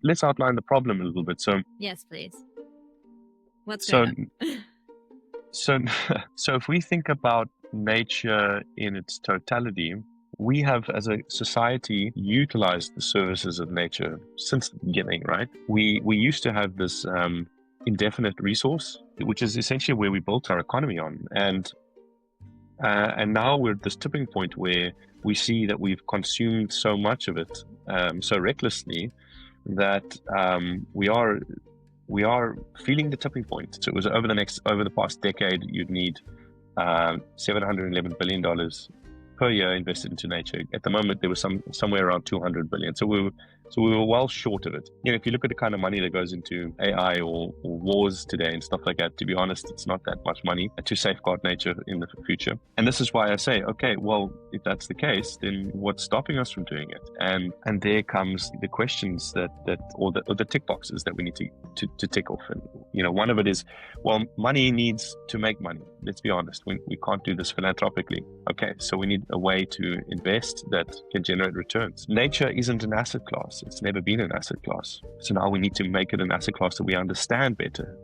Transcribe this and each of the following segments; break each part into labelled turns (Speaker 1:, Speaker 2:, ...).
Speaker 1: let's outline the problem a little bit.
Speaker 2: Yes, please. What's
Speaker 1: So,
Speaker 2: going on?
Speaker 1: so, so if we think about nature in its totality, we have, as a society, utilized the services of nature since the beginning, right? We used to have this indefinite resource, which is essentially where we built our economy on, and now we're at this tipping point where we see that we've consumed so much of it so recklessly that we are feeling the tipping point. So it was over the past decade, you'd need $711 billion per year invested into nature. At the moment, there was somewhere around 200 billion. So we were well short of it. If you look at the kind of money that goes into AI or wars today and stuff like that, to be honest, it's not that much money to safeguard nature in the future. And this is why I say, okay, well, if that's the case, then what's stopping us from doing it? And there comes the questions or the tick boxes that we need to tick off. And one of it is, well, money needs to make money. Let's be honest, we can't do this philanthropically. Okay, so we need a way to invest that can generate returns. Nature isn't an asset class. It's never been an asset class. So now we need to make it an asset class that we understand better.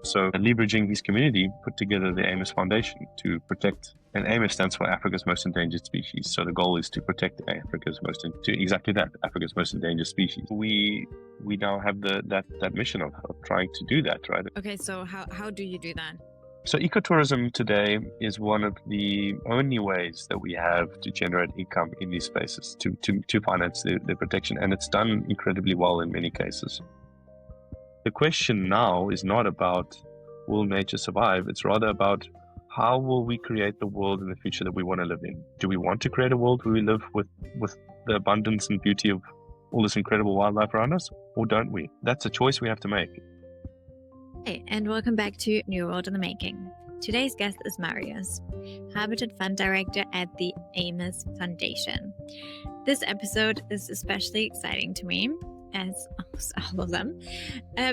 Speaker 1: So leveraging his community, put together the AMES Foundation to protect, and AMES stands for Africa's Most Endangered Species. So the goal is to protect Africa's most endangered species. We now have that mission of trying to do that, right?
Speaker 2: Okay, so how do you do that?
Speaker 1: So ecotourism today is one of the only ways that we have to generate income in these spaces to finance the protection, and it's done incredibly well in many cases. The question now is not about will nature survive, it's rather about how will we create the world in the future that we want to live in. Do we want to create a world where we live with the abundance and beauty of all this incredible wildlife around us, or don't we? That's a choice we have to make.
Speaker 2: Hey, and welcome back to New World in the Making. Today's guest is Marios, Habitat Fund Director at the AMES Foundation. This episode is especially exciting to me, as almost all of them,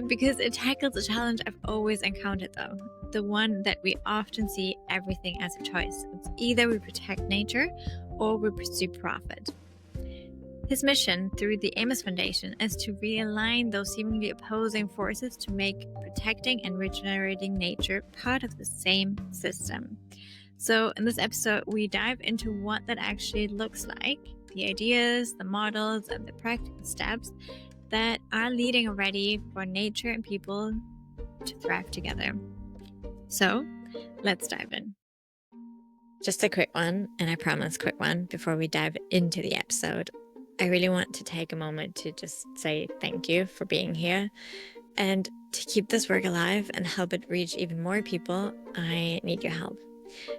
Speaker 2: because it tackles a challenge I've always encountered, though, the one that we often see everything as a choice. It's either we protect nature or we pursue profit. His mission through the AMES Foundation is to realign those seemingly opposing forces to make protecting and regenerating nature part of the same system. So in this episode, we dive into what that actually looks like, the ideas, the models, and the practical steps that are leading already for nature and people to thrive together. So let's dive in. Just a quick one, and I promise quick one, before we dive into the episode. I really want to take a moment to just say thank you for being here. And to keep this work alive and help it reach even more people, I need your help.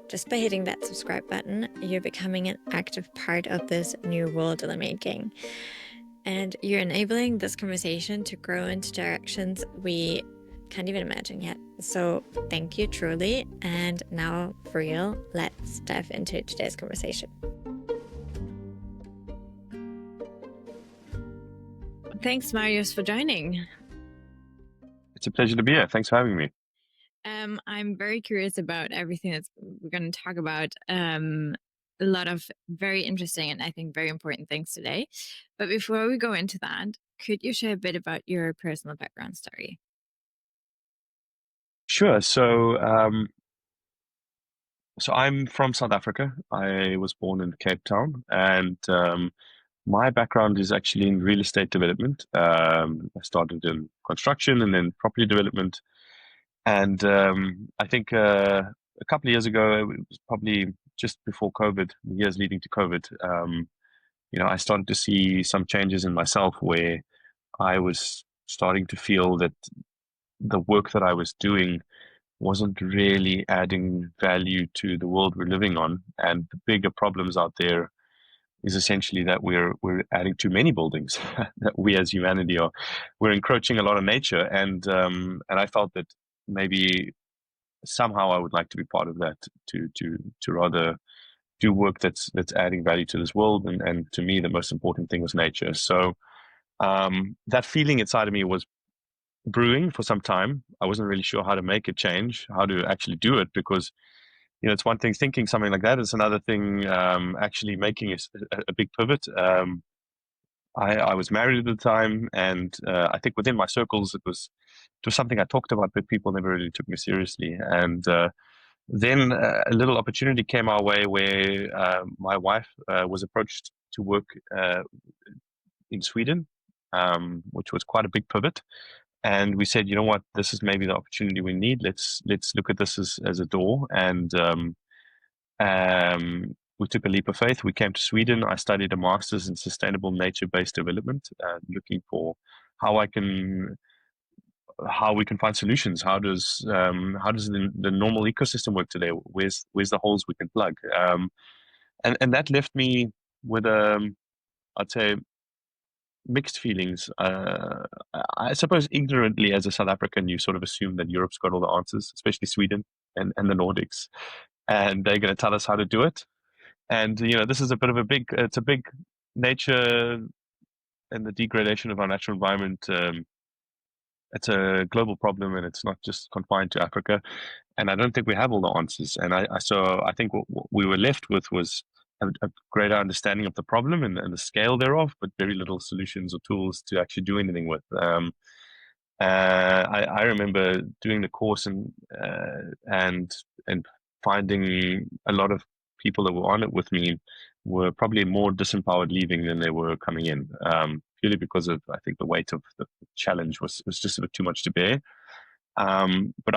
Speaker 2: Just by hitting that subscribe button, you're becoming an active part of this new world in the making. And you're enabling this conversation to grow into directions we can't even imagine yet. So thank you truly. And now for real, let's dive into today's conversation. Thanks, Marios, for joining.
Speaker 1: It's a pleasure to be here. Thanks for having me.
Speaker 2: I'm very curious about everything that we're going to talk about. A lot of very interesting and I think very important things today. But before we go into that, could you share a bit about your personal background story?
Speaker 1: Sure. So I'm from South Africa. I was born in Cape Town, and my background is actually in real estate development. I started in construction and then property development. And I think a couple of years ago, it was probably just before COVID, the years leading to COVID, I started to see some changes in myself where I was starting to feel that the work that I was doing wasn't really adding value to the world we're living on. And the bigger problems out there is essentially that we're adding too many buildings, that we as humanity we're encroaching a lot of nature. And I felt that maybe somehow I would like to be part of that, to rather do work that's adding value to this world. And to me, the most important thing was nature. So that feeling inside of me was brewing for some time. I wasn't really sure how to make a change, how to actually do it, because it's one thing thinking something like that. It's another thing actually making a big pivot. I was married at the time, and I think within my circles it was something I talked about, but people never really took me seriously. And then a little opportunity came our way where my wife was approached to work in Sweden, which was quite a big pivot. And we said, you know what, this is maybe the opportunity we need. Let's look at this as a door. And we took a leap of faith. We came to Sweden. I studied a master's in sustainable nature-based development, looking for how I can how we can find solutions. How does the normal ecosystem work today? Where's the holes we can plug? And that left me with I'd say mixed feelings. I suppose ignorantly as a South African, you sort of assume that Europe's got all the answers, especially Sweden and the Nordics, and they're going to tell us how to do it. And this is a bit of it's a big nature and the degradation of our natural environment. It's a global problem, and it's not just confined to Africa. And I don't think we have all the answers. And I think what we were left with was a greater understanding of the problem and the scale thereof, but very little solutions or tools to actually do anything with. I remember doing the course and finding a lot of people that were on it with me were probably more disempowered leaving than they were coming in, purely because of, I think, the weight of the challenge was just a bit too much to bear. But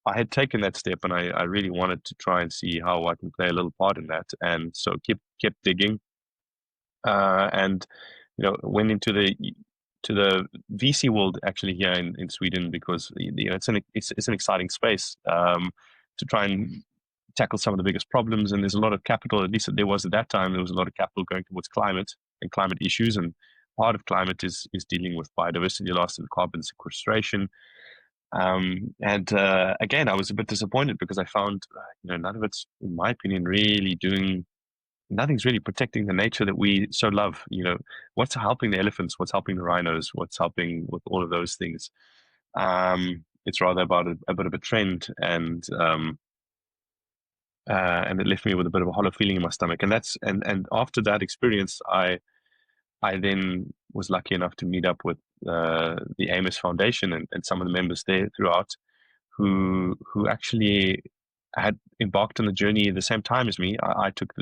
Speaker 1: I had taken that step, and I really wanted to try and see how I can play a little part in that, and so kept digging, and went into the VC world actually here in Sweden, because it's an exciting space to try and tackle some of the biggest problems. And there's a lot of capital, at least there was at that time, there was a lot of capital going towards climate and climate issues. And part of climate is dealing with biodiversity loss and carbon sequestration. And again, I was a bit disappointed because I found none of it's, in my opinion, really doing. Nothing's really protecting the nature that we so love. What's helping the elephants? What's helping the rhinos? What's helping with all of those things? It's rather about a bit of a trend, and it left me with a bit of a hollow feeling in my stomach. And after that experience, I then was lucky enough to meet up with the AMES Foundation and some of the members there throughout, who actually had embarked on the journey at the same time as me. I took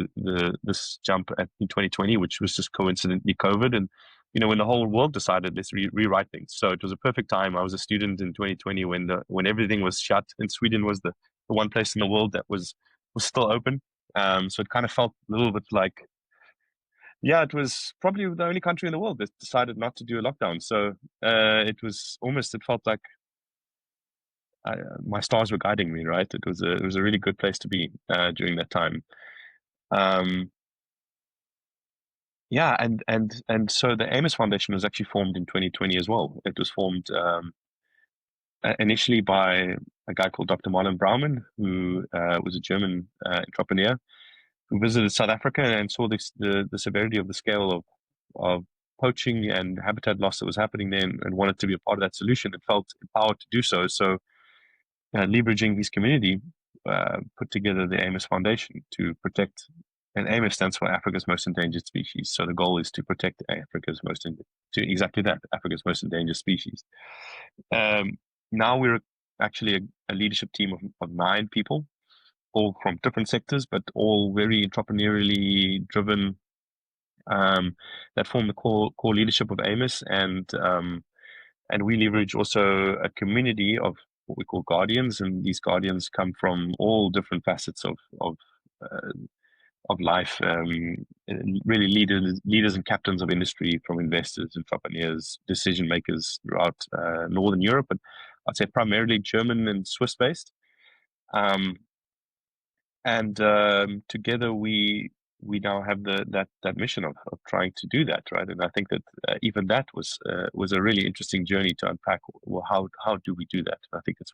Speaker 1: this jump in 2020, which was just coincidentally COVID, and when the whole world decided let's rewrite things. So it was a perfect time. I was a student in 2020 when everything was shut, and Sweden was the one place in the world that was still open. So it kind of felt a little bit like, yeah, it was probably the only country in the world that decided not to do a lockdown. So it felt like my stars were guiding me, right? It was a really good place to be during that time. Um, yeah, and so the AMES Foundation was actually formed in 2020 as well. It was formed initially by a guy called Dr. Marlon Brauman, who was a German entrepreneur who visited South Africa and saw the severity of the scale of poaching and habitat loss that was happening there, and wanted to be a part of that solution and felt empowered to do so. So, leveraging his community, put together the AMES Foundation to protect. And AMES stands for Africa's Most Endangered Species. So the goal is to protect to exactly that, Africa's most endangered species. Now we're actually a leadership team of 9 people, all from different sectors, but all very entrepreneurially driven, that form the core leadership of AMES. And we leverage also a community of what we call guardians, and these guardians come from all different facets of life, really leaders and captains of industry, from investors, entrepreneurs, decision makers throughout Northern Europe, but I'd say primarily German and Swiss based. And together we now have that mission of trying to do that, right? And I think that even that was a really interesting journey to unpack. Well, how do we do that? I think that's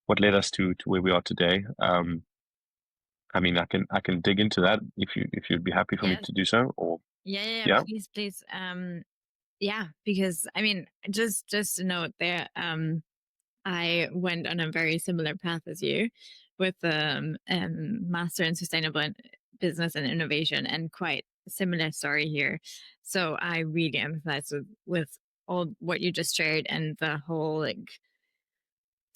Speaker 1: what led us to where we are today. I mean, I can dig into that if you'd be happy for me
Speaker 2: Yes.
Speaker 1: to do so, or
Speaker 2: Yeah.
Speaker 1: yeah.
Speaker 2: Please. Yeah, because I mean, just a note there. I went on a very similar path as you, with master in sustainable business and innovation, and quite similar story here. So I really empathize with all what you just shared and the whole like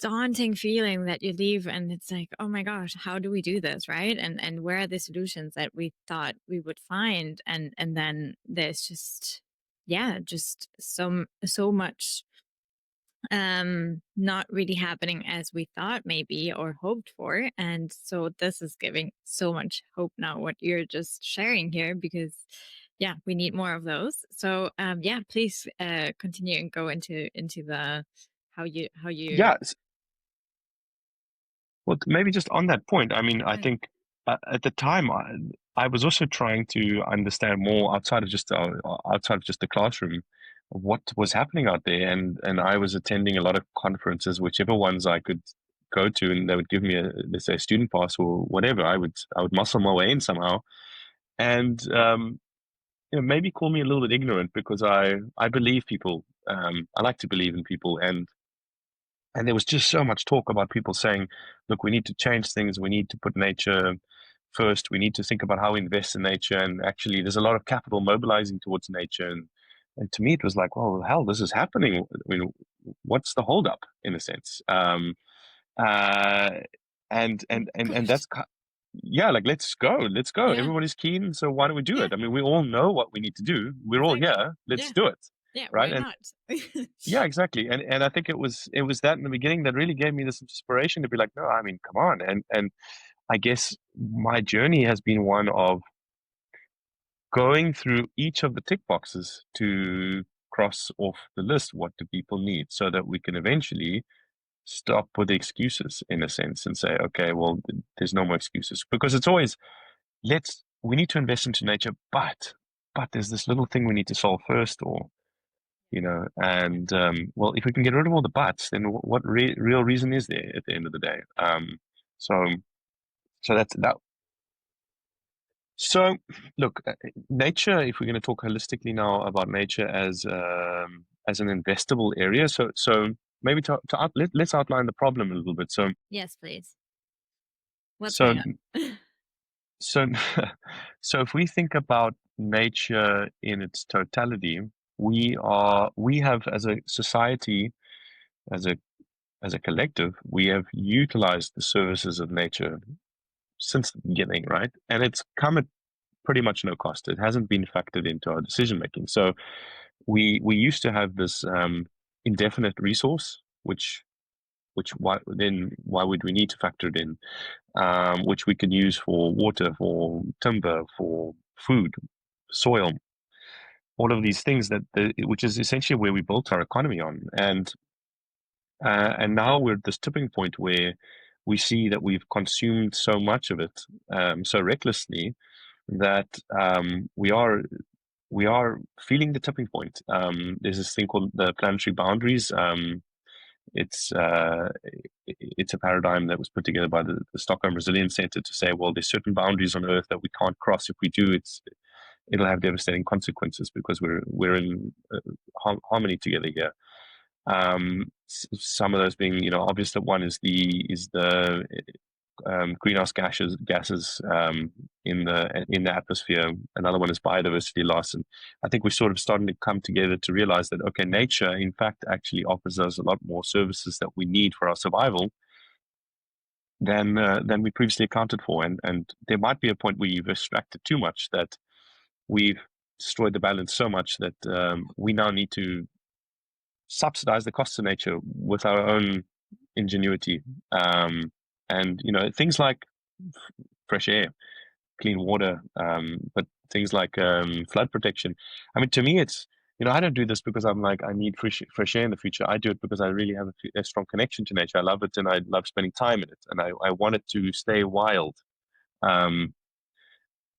Speaker 2: daunting feeling that you leave and it's like, oh my gosh, how do we do this, right? And where are the solutions that we thought we would find? And then there's just, yeah, just so much not really happening as we thought maybe or hoped for. And so this is giving so much hope now what you're just sharing here, because yeah, we need more of those. So yeah, please continue and go into the how you
Speaker 1: Yeah. Well, maybe just on that point, I mean, I
Speaker 2: yeah.
Speaker 1: think at the time I was also trying to understand more outside of just the classroom, what was happening out there, and I was attending a lot of conferences, whichever ones I could go to, and they would give me let's say a student pass or whatever. I would muscle my way in somehow, and maybe call me a little bit ignorant because I believe people. I like to believe in people, and there was just so much talk about people saying, look, we need to change things. We need to put nature first. We need to think about how we invest in nature. And actually, there's a lot of capital mobilizing towards nature. And to me, it was like, well, hell, this is happening. I mean, what's the holdup in a sense? Uh, and
Speaker 2: Gosh.
Speaker 1: that's, yeah, like, let's go.
Speaker 2: Yeah.
Speaker 1: Everybody's keen. So why don't we do
Speaker 2: Yeah.
Speaker 1: it? I mean, we all know what we need to do. We're all
Speaker 2: Exactly.
Speaker 1: here. Let's
Speaker 2: Yeah.
Speaker 1: do it.
Speaker 2: Yeah.
Speaker 1: Right.
Speaker 2: Why not?
Speaker 1: Yeah, exactly. And I think it was that in the beginning that really gave me this inspiration to be like, no, I mean, come on. And I guess my journey has been one of going through each of the tick boxes to cross off the list. What do people need so that we can eventually stop with the excuses in a sense and say, okay, well, there's no more excuses because it's always we need to invest into nature, but there's this little thing we need to solve first, or and well, if we can get rid of all the buts, then what real reason is there at the end of the day? So so that's that. So look, nature. If we're going to talk holistically now about nature as an investable area, so maybe let's outline the problem a little bit. So
Speaker 2: Yes, please. What's
Speaker 1: so
Speaker 2: going on?
Speaker 1: so so if we think about nature in its totality, we have as a society, as a collective, we have utilized the services of nature since the beginning, right? And it's come at pretty much no cost. It hasn't been factored into our decision making. So we used to have this indefinite resource, which why would we need to factor it in? Which we can use for water, for timber, for food, soil, all of these things which is essentially where we built our economy on. And now we're at this tipping point where we see that we've consumed so much of it so recklessly that we are feeling the tipping point. There's this thing called the planetary boundaries. It's uh, it's a paradigm that was put together by the Stockholm Resilience Center to say, well, there's certain boundaries on Earth that we can't cross. If we do, it'll have devastating consequences because we're in harmony together here. Some of those being, obvious that one is the greenhouse gases in the atmosphere. Another one is biodiversity loss, and I think we're sort of starting to come together to realize that okay, nature in fact actually offers us a lot more services that we need for our survival than we previously accounted for, and there might be a point where you've extracted too much, that we've destroyed the balance so much that we now need to subsidize the costs of nature with our own ingenuity. And things like fresh air, clean water, but things like flood protection. I mean, to me, I don't do this because I'm like, I need fresh air in the future. I do it because I really have a strong connection to nature. I love it, and I love spending time in it, and I want it to stay wild. Um,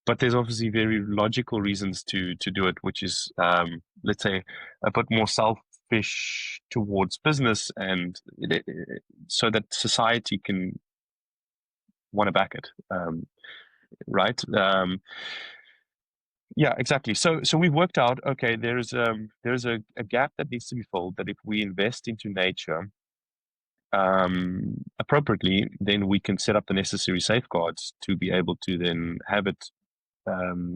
Speaker 1: but there's obviously very logical reasons to do it, which is, let's say, a bit more selfish towards business, and so that society can want to back it, right? Yeah, exactly. So we've worked out, okay, there's a gap that needs to be filled. That if we invest into nature appropriately, then we can set up the necessary safeguards to be able to then have it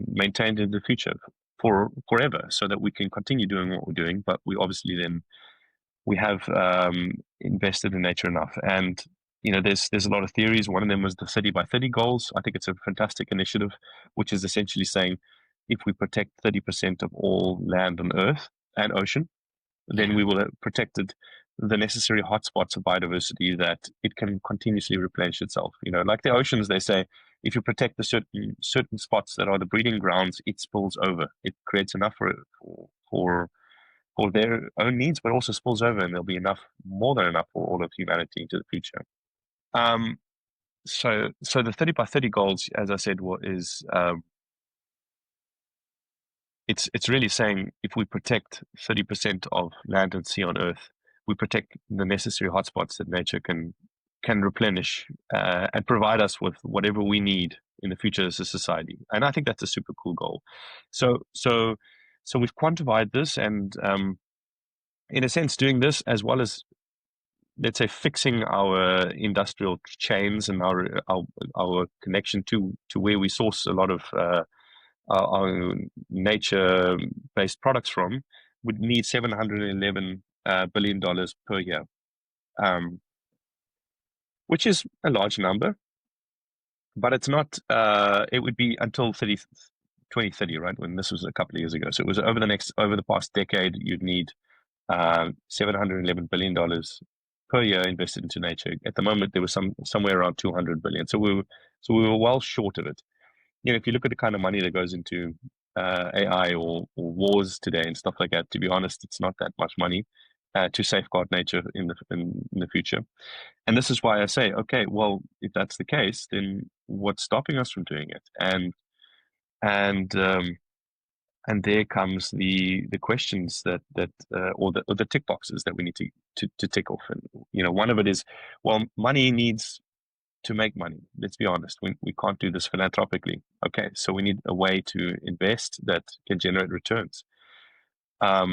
Speaker 1: maintained in the future for forever, so that we can continue doing what we're doing. But we obviously then we have invested in nature enough. And there's a lot of theories. One of them was the 30 by 30 goals. I think it's a fantastic initiative, which is essentially saying if we protect 30% of all land on Earth and ocean, then
Speaker 2: Yeah.
Speaker 1: we will have protected the necessary hotspots of biodiversity that it can continuously replenish itself. Like the oceans, they say if you protect the certain spots that are the breeding grounds, it spills over. It creates enough for for their own needs, but also spills over, and there'll be enough, more than enough, for all of humanity into the future. So the 30 by 30 goals, as I said, is it's really saying if we protect 30% of land and sea on Earth, we protect the necessary hotspots that nature can replenish and provide us with whatever we need in the future as a society. And I think that's a super cool goal. So we've quantified this, and in a sense, doing this as well as, let's say, fixing our industrial chains and our connection to where we source a lot of our nature-based products from, would need $711 billion per year, which is a large number, but it's not. It would be until 2030, right? When this was a couple of years ago. So it was over the past decade, you'd need $711 billion per year invested into nature. At the moment, there was somewhere around 200 billion. So we were well short of it. If you look at the kind of money that goes into AI or wars today and stuff like that, to be honest, it's not that much money to safeguard nature in the future. And this is why I say, okay, well, if that's the case, then what's stopping us from doing it? And there comes the questions that or the tick boxes that we need to tick off. And one of it is, well, money needs to make money. Let's be honest, we can't do this philanthropically. Okay, so we need a way to invest that can generate returns.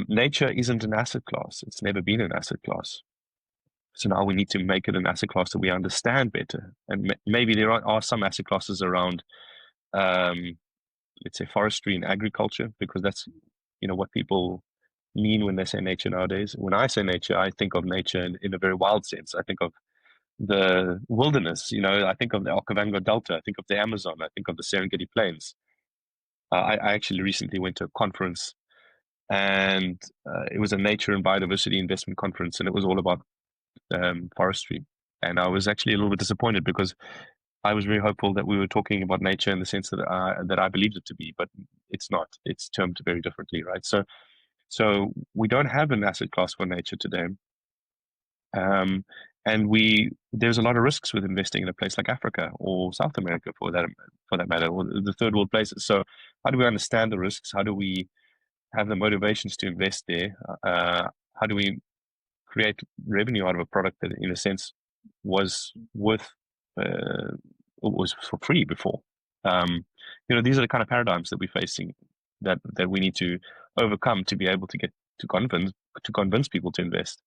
Speaker 1: Nature isn't an asset class. It's never been an asset class. So now we need to make it an asset class that we understand better. And maybe there are some asset classes around, let's say, forestry and agriculture, because that's what people mean when they say nature nowadays. When I say nature, I think of nature in a very wild sense. I think of the wilderness. I think of the Okavango Delta. I think of the Amazon. I think of the Serengeti Plains. I actually recently went to a conference, and it was a nature and biodiversity investment conference, and it was all about forestry. And I was actually a little bit disappointed, because I was very hopeful that we were talking about nature in the sense that I believed it to be, but it's not. It's termed very differently, right? So we don't have an asset class for nature today. And there's a lot of risks with investing in a place like Africa or South America, for that matter, or the third world places. So how do we understand the risks? How do we have the motivations to invest there? How do we create revenue out of a product that, in a sense, was was for free before? These are the kind of paradigms that we're facing, that we need to overcome to be able to get to convince people to invest.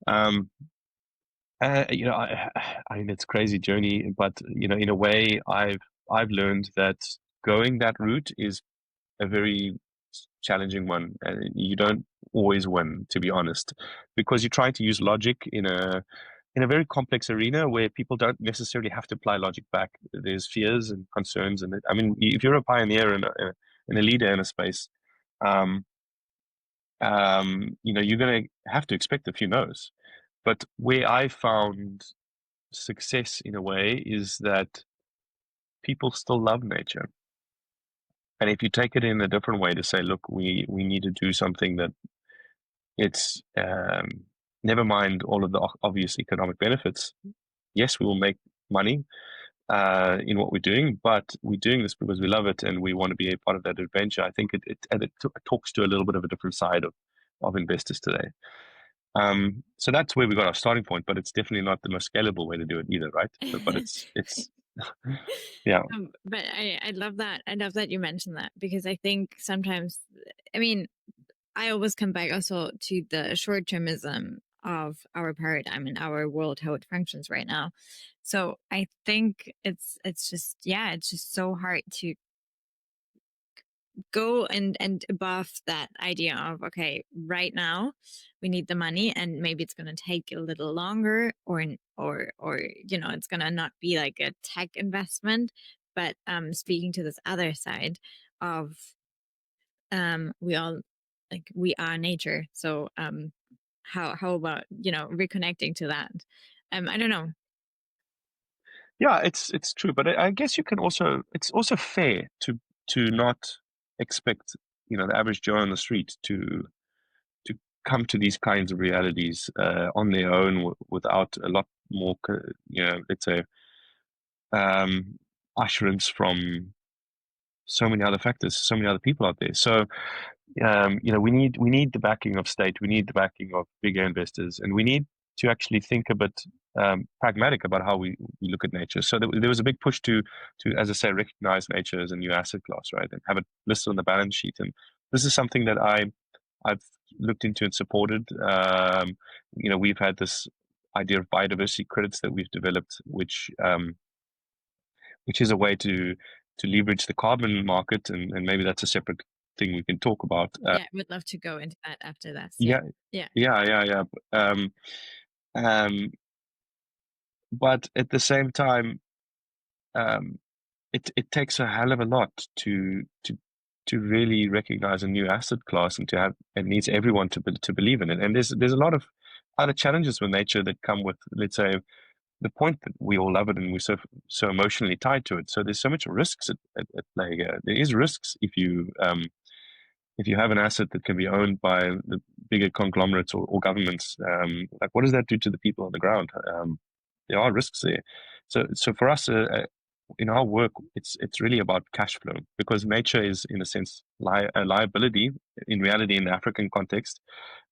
Speaker 1: I mean, it's a crazy journey, but in a way, I've learned that going that route is a very challenging one, and you don't always win, to be honest, because you're trying to use logic in a very complex arena where people don't necessarily have to apply logic back. There's fears and concerns, and I mean, if you're a pioneer and a leader in a space, you're going to have to expect a few no's. But where I found success, in a way, is that people still love nature. And if you take it in a different way to say, look, we need to do something that it's never mind all of the obvious economic benefits. Yes, we will make money in what we're doing, but we're doing this because we love it and we want to be a part of that adventure. I think it talks to a little bit of a different side of investors today. So that's where we got our starting point, but it's definitely not the most scalable way to do it either, right? But it's yeah.
Speaker 2: But I love that. I love that you mentioned that, because I think sometimes, I mean, I always come back also to the short-termism of our paradigm and our world, how it functions right now. So I think it's just, yeah, it's just so hard to go and above that idea of, okay, right now we need the money, and maybe it's going to take a little longer, or it's going to not be like a tech investment, but speaking to this other side of, we all, like, we are nature. So how about reconnecting to that? I don't know.
Speaker 1: Yeah, it's true, but I guess you can also it's also fair to not expect the average Joe on the street to come to these kinds of realities on their own without a lot more let's say usherance from so many other factors, so many other people out there. So we need the backing of state, we need the backing of bigger investors, and we need to actually think a bit pragmatic about how we look at nature. So there was a big push to, as I say, recognize nature as a new asset class, right, and have it listed on the balance sheet. And this is something that I've looked into and supported. We've had this idea of biodiversity credits that we've developed, which is a way to leverage the carbon market, and maybe that's a separate thing we can talk about.
Speaker 2: Yeah, I would love to go into that after this. Yeah.
Speaker 1: Yeah,
Speaker 2: Yeah.
Speaker 1: yeah. Um, but at the same time, um, it takes a hell of a lot to really recognize a new asset class, and to have it needs everyone to believe in it. And there's a lot of other challenges with nature that come with, let's say, the point that we all love it and we're so emotionally tied to it. So there's so much risks at play here. There is risks if you have an asset that can be owned by the bigger conglomerates or governments. Like, what does that do to the people on the ground? There are risks there. So for us, in our work, it's really about cash flow, because nature is, in a sense, a liability. In reality, in the African context,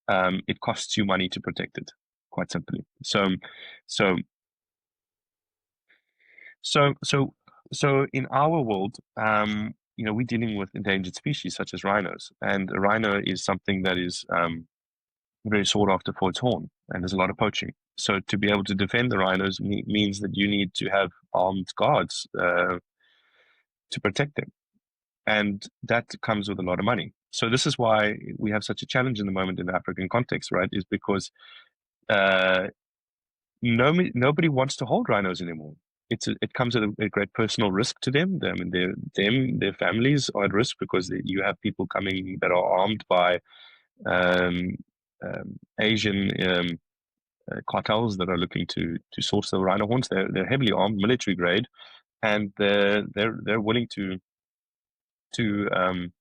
Speaker 1: it costs you money to protect it, quite simply. So So, so, so in our world, we're dealing with endangered species such as rhinos, and a rhino is something that is very sought after for its horn, and there's a lot of poaching. So, to be able to defend the rhinos means that you need to have armed guards to protect them, and that comes with a lot of money. So, this is why we have such a challenge in the moment in the African context, right? Is because uh, nobody wants to hold rhinos anymore. It comes at a great personal risk to them. I mean, their families are at risk, because you have people coming that are armed by um, Asian cartels that are looking to source the rhino horns. They're heavily armed, military grade, and they're willing to um,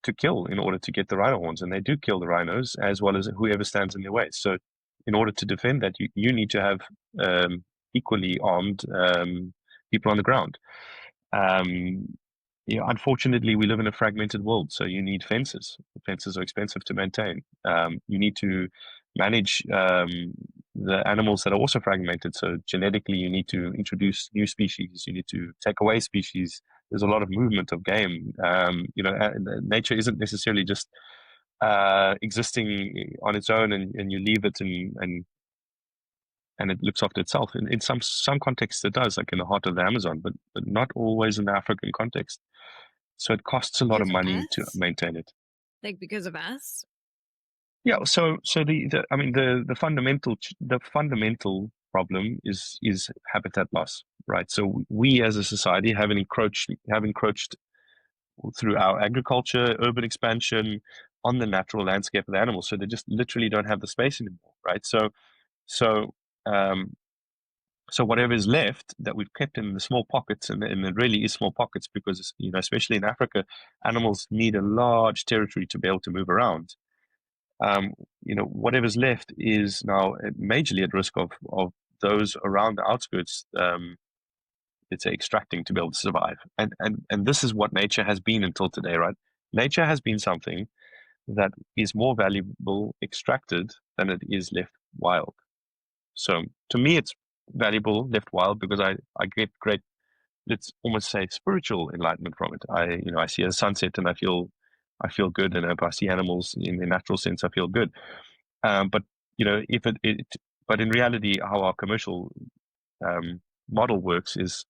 Speaker 1: to kill in order to get the rhino horns, and they do kill the rhinos as well as whoever stands in their way. So, in order to defend that, you need to have equally armed people on the ground. Um, unfortunately, we live in a fragmented world, so you need fences. Fences are expensive to maintain. You need to manage the animals that are also fragmented. So genetically, you need to introduce new species. You need to take away species. There's a lot of movement of game. Nature isn't necessarily just existing on its own, and you leave it and it looks after itself. In some contexts, it does, like in the heart of the Amazon, but not always in the African context. So it costs a lot of
Speaker 2: Because of
Speaker 1: money to
Speaker 2: us?
Speaker 1: maintain it.
Speaker 2: Like, because of us?
Speaker 1: Yeah. So the fundamental problem is habitat loss, right? So we as a society have encroached through our agriculture, urban expansion on the natural landscape of the animals. So they just literally don't have the space anymore, right? So um, So whatever is left that we've kept in the small pockets, and it really is small pockets, because especially in Africa, animals need a large territory to be able to move around. Um, whatever's left is now majorly at risk of those around the outskirts, let's say, extracting to be able to survive. And this is what nature has been until today, right? Nature has been something that is more valuable extracted than it is left wild. So to me, it's valuable left wild, because I get great, let's almost say, spiritual enlightenment from it. I see a sunset and I feel good, and if I see animals in the natural sense, I feel good. But if but in reality, how our commercial model works is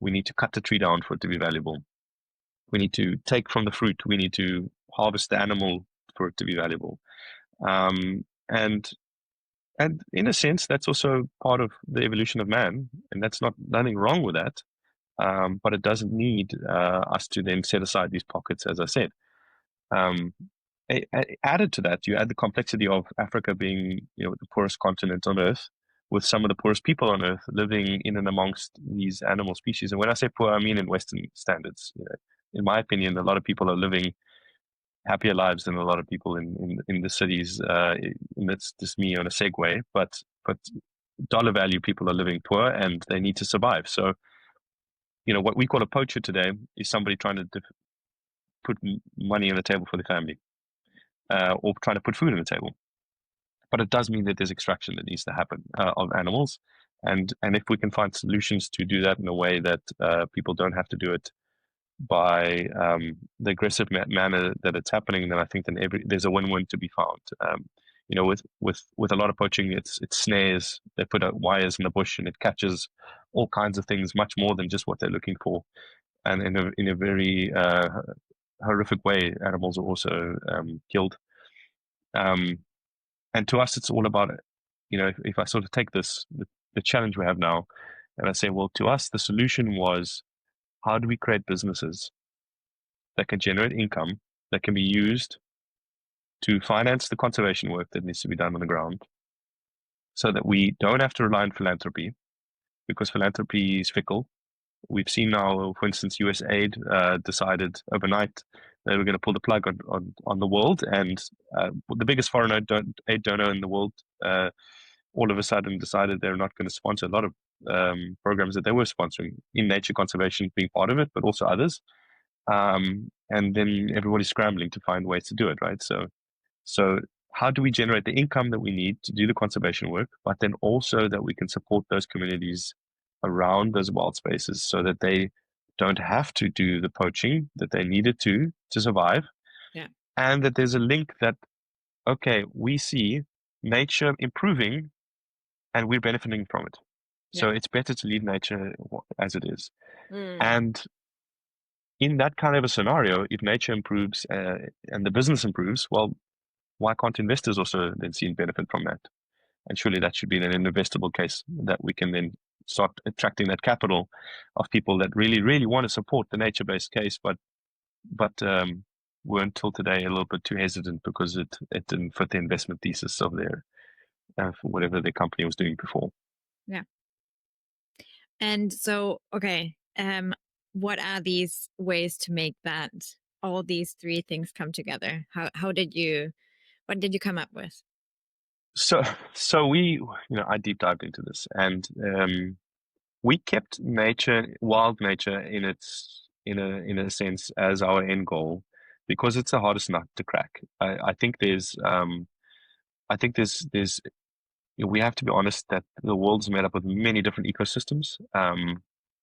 Speaker 1: we need to cut the tree down for it to be valuable. We need to take from the fruit. We need to harvest the animal for it to be valuable. And in a sense, that's also part of the evolution of man, and that's nothing wrong with that. But it doesn't need us to then set aside these pockets, as I said. Um, Added to that, you add the complexity of Africa being, the poorest continent on Earth, with some of the poorest people on Earth living in and amongst these animal species. And when I say poor, I mean in Western standards. In my opinion, a lot of people are living happier lives than a lot of people in the cities. And that's just me on a segue, but dollar value, people are living poor and they need to survive. So, what we call a poacher today is somebody trying to put money on the table for the family, or trying to put food on the table. But it does mean that there's extraction that needs to happen of animals, and if we can find solutions to do that in a way that people don't have to do it by the aggressive manner that it's happening, then I think there's a win-win to be found. With a lot of poaching, it's snares. They put out wires in the bush, and it catches all kinds of things, much more than just what they're looking for. And in a very horrific way, animals are also killed. And to us, it's all about, if I sort of take the challenge we have now, and I say, well, to us, the solution was, how do we create businesses that can generate income that can be used to finance the conservation work that needs to be done on the ground, so that we don't have to rely on philanthropy, because philanthropy is fickle. We've seen now, for instance, USAID decided overnight they were going to pull the plug on the world, and the biggest foreign aid donor in the world all of a sudden decided they're not going to sponsor a lot of programs that they were sponsoring, in nature conservation being part of it, but also others. And then everybody's scrambling to find ways to do it, right? So how do we generate the income that we need to do the conservation work, but then also that we can support those communities around those wild spaces, so that they don't have to do the poaching that they needed to survive.
Speaker 2: Yeah.
Speaker 1: And that there's a link that, okay, we see nature improving and we're benefiting from it. So it's better to leave nature as it is. And in that kind of a scenario, if nature improves and the business improves, well, why can't investors also then see and benefit from that? And surely that should be an investable case, that we can then start attracting that capital of people that really, really want to support the nature-based case, but were until today a little bit too hesitant because it didn't fit the investment thesis of their whatever their company was doing before.
Speaker 2: Yeah. And so, okay, what are these ways to make that all these three things come together? What did you come up with?
Speaker 1: So we, I deep dived into this, and we kept wild nature in a sense as our end goal, because it's the hardest nut to crack. I think there's we have to be honest that the world's made up of many different ecosystems.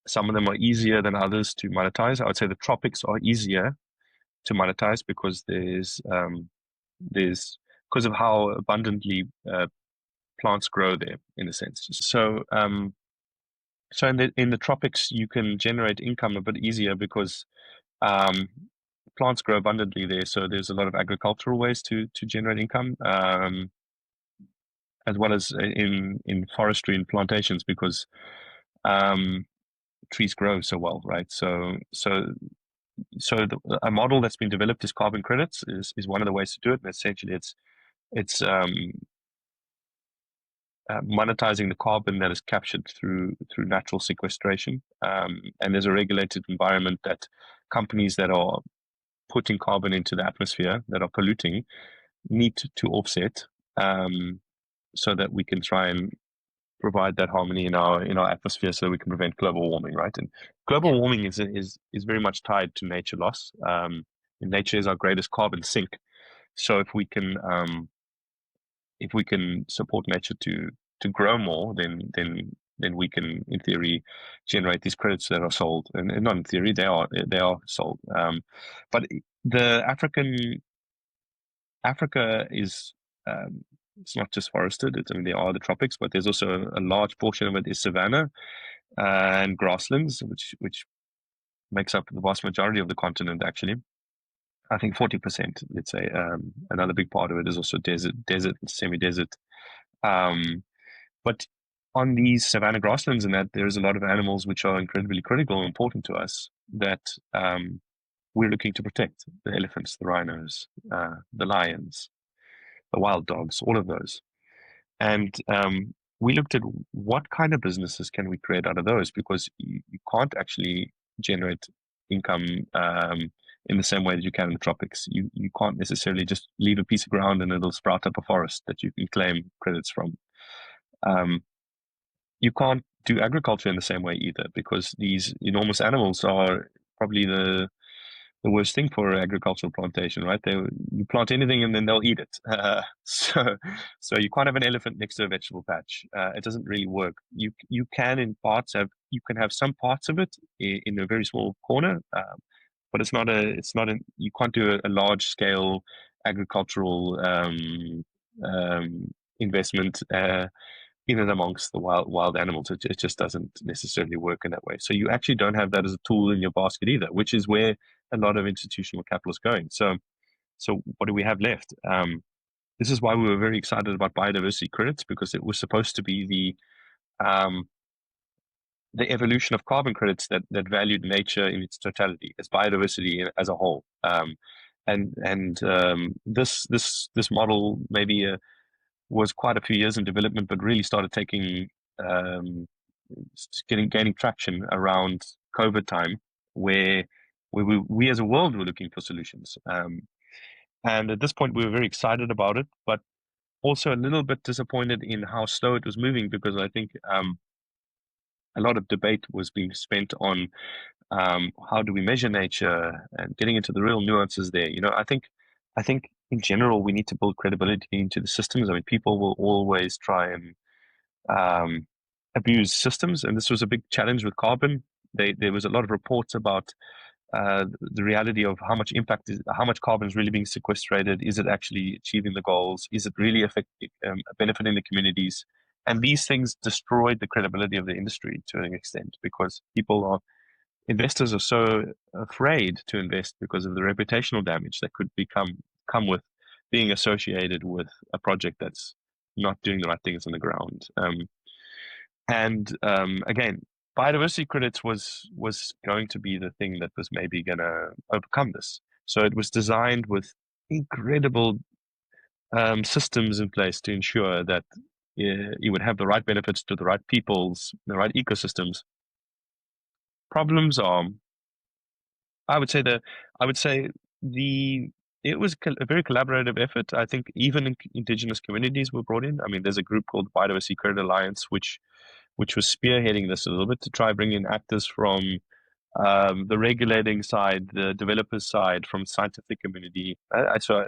Speaker 1: Some of them are easier than others to monetize. I would say the tropics are easier to monetize because there's because of how abundantly plants grow there, in a sense. So in the tropics, you can generate income a bit easier because plants grow abundantly there. So there's a lot of agricultural ways to generate income, as well as in forestry and plantations, because trees grow so well, right? So a model that's been developed is carbon credits is one of the ways to do it. And essentially, it's monetizing the carbon that is captured through natural sequestration. And there's a regulated environment that companies that are putting carbon into the atmosphere, that are polluting, need to offset, so that we can try and provide that harmony in our atmosphere, so we can prevent global warming, right? And global warming is very much tied to nature loss. And nature is our greatest carbon sink. So if we can support nature to grow more, then we can, in theory, generate these credits that are sold. And not in theory, they are sold. But the Africa is, it's not just forested. There are the tropics, but there's also a large portion of it is savanna and grasslands, which makes up the vast majority of the continent, actually. I think 40%, let's say. Another big part of it is also desert, semi-desert. But on these savanna grasslands and that, there's a lot of animals which are incredibly critical and important to us that we're looking to protect. The elephants, the rhinos, the lions, the wild dogs, all of those. And we looked at what kind of businesses can we create out of those, because you can't actually generate income in the same way that you can in the tropics. You can't necessarily just leave a piece of ground and it'll sprout up a forest that you can claim credits from. You can't do agriculture in the same way either, because these enormous animals are probably the worst thing for agricultural plantation, right? You plant anything and then they'll eat it. So you can't have an elephant next to a vegetable patch. It doesn't really work. You can in parts you can have some parts of it in a very small corner, but you can't do a large scale agricultural investment in and amongst the wild animals. It just doesn't necessarily work in that way. So you actually don't have that as a tool in your basket either, which is where a lot of institutional capital is going. So what do we have left? This is why we were very excited about biodiversity credits, because it was supposed to be the evolution of carbon credits that valued nature in its totality, as biodiversity as a whole. This model maybe was quite a few years in development, but really started gaining traction around COVID time, where we as a world were looking for solutions. And at this point, we were very excited about it, but also a little bit disappointed in how slow it was moving, because I think a lot of debate was being spent on how do we measure nature and getting into the real nuances there. I think in general we need to build credibility into the systems. I mean, people will always try and abuse systems, and this was a big challenge with carbon. There was a lot of reports about the reality of how much carbon is really being sequestrated. Is it actually achieving the goals? Is it really benefiting the communities? And these things destroyed the credibility of the industry to an extent, because investors are so afraid to invest because of the reputational damage that could come with being associated with a project that's not doing the right things on the ground. Again, biodiversity credits was going to be the thing that was maybe going to overcome this. So it was designed with incredible systems in place to ensure that you would have the right benefits to the right peoples, the right ecosystems. Problems are, I would say it was a very collaborative effort. I think even indigenous communities were brought in. I mean, there's a group called Biodiversity Credit Alliance, which was spearheading this a little bit to try bring in actors from the regulating side, the developers side, from scientific community. So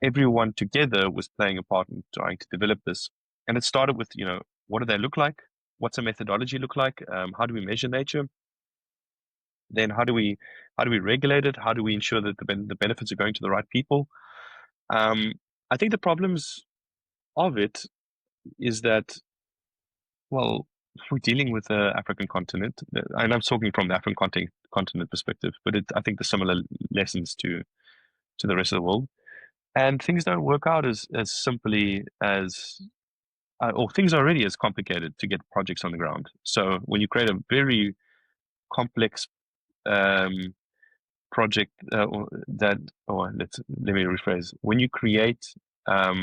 Speaker 1: everyone together was playing a part in trying to develop this. And it started with, what do they look like? What's a methodology look like? How do we measure nature? Then how do we regulate it? How do we ensure that the benefits are going to the right people? I think the problems of it is that, well, we're dealing with the African continent, and I'm talking from the African continent perspective, but I think there's similar lessons to the rest of the world. And things don't work out as simply as, or things are already as complicated to get projects on the ground. So when you create a very complex project let me rephrase. When you create a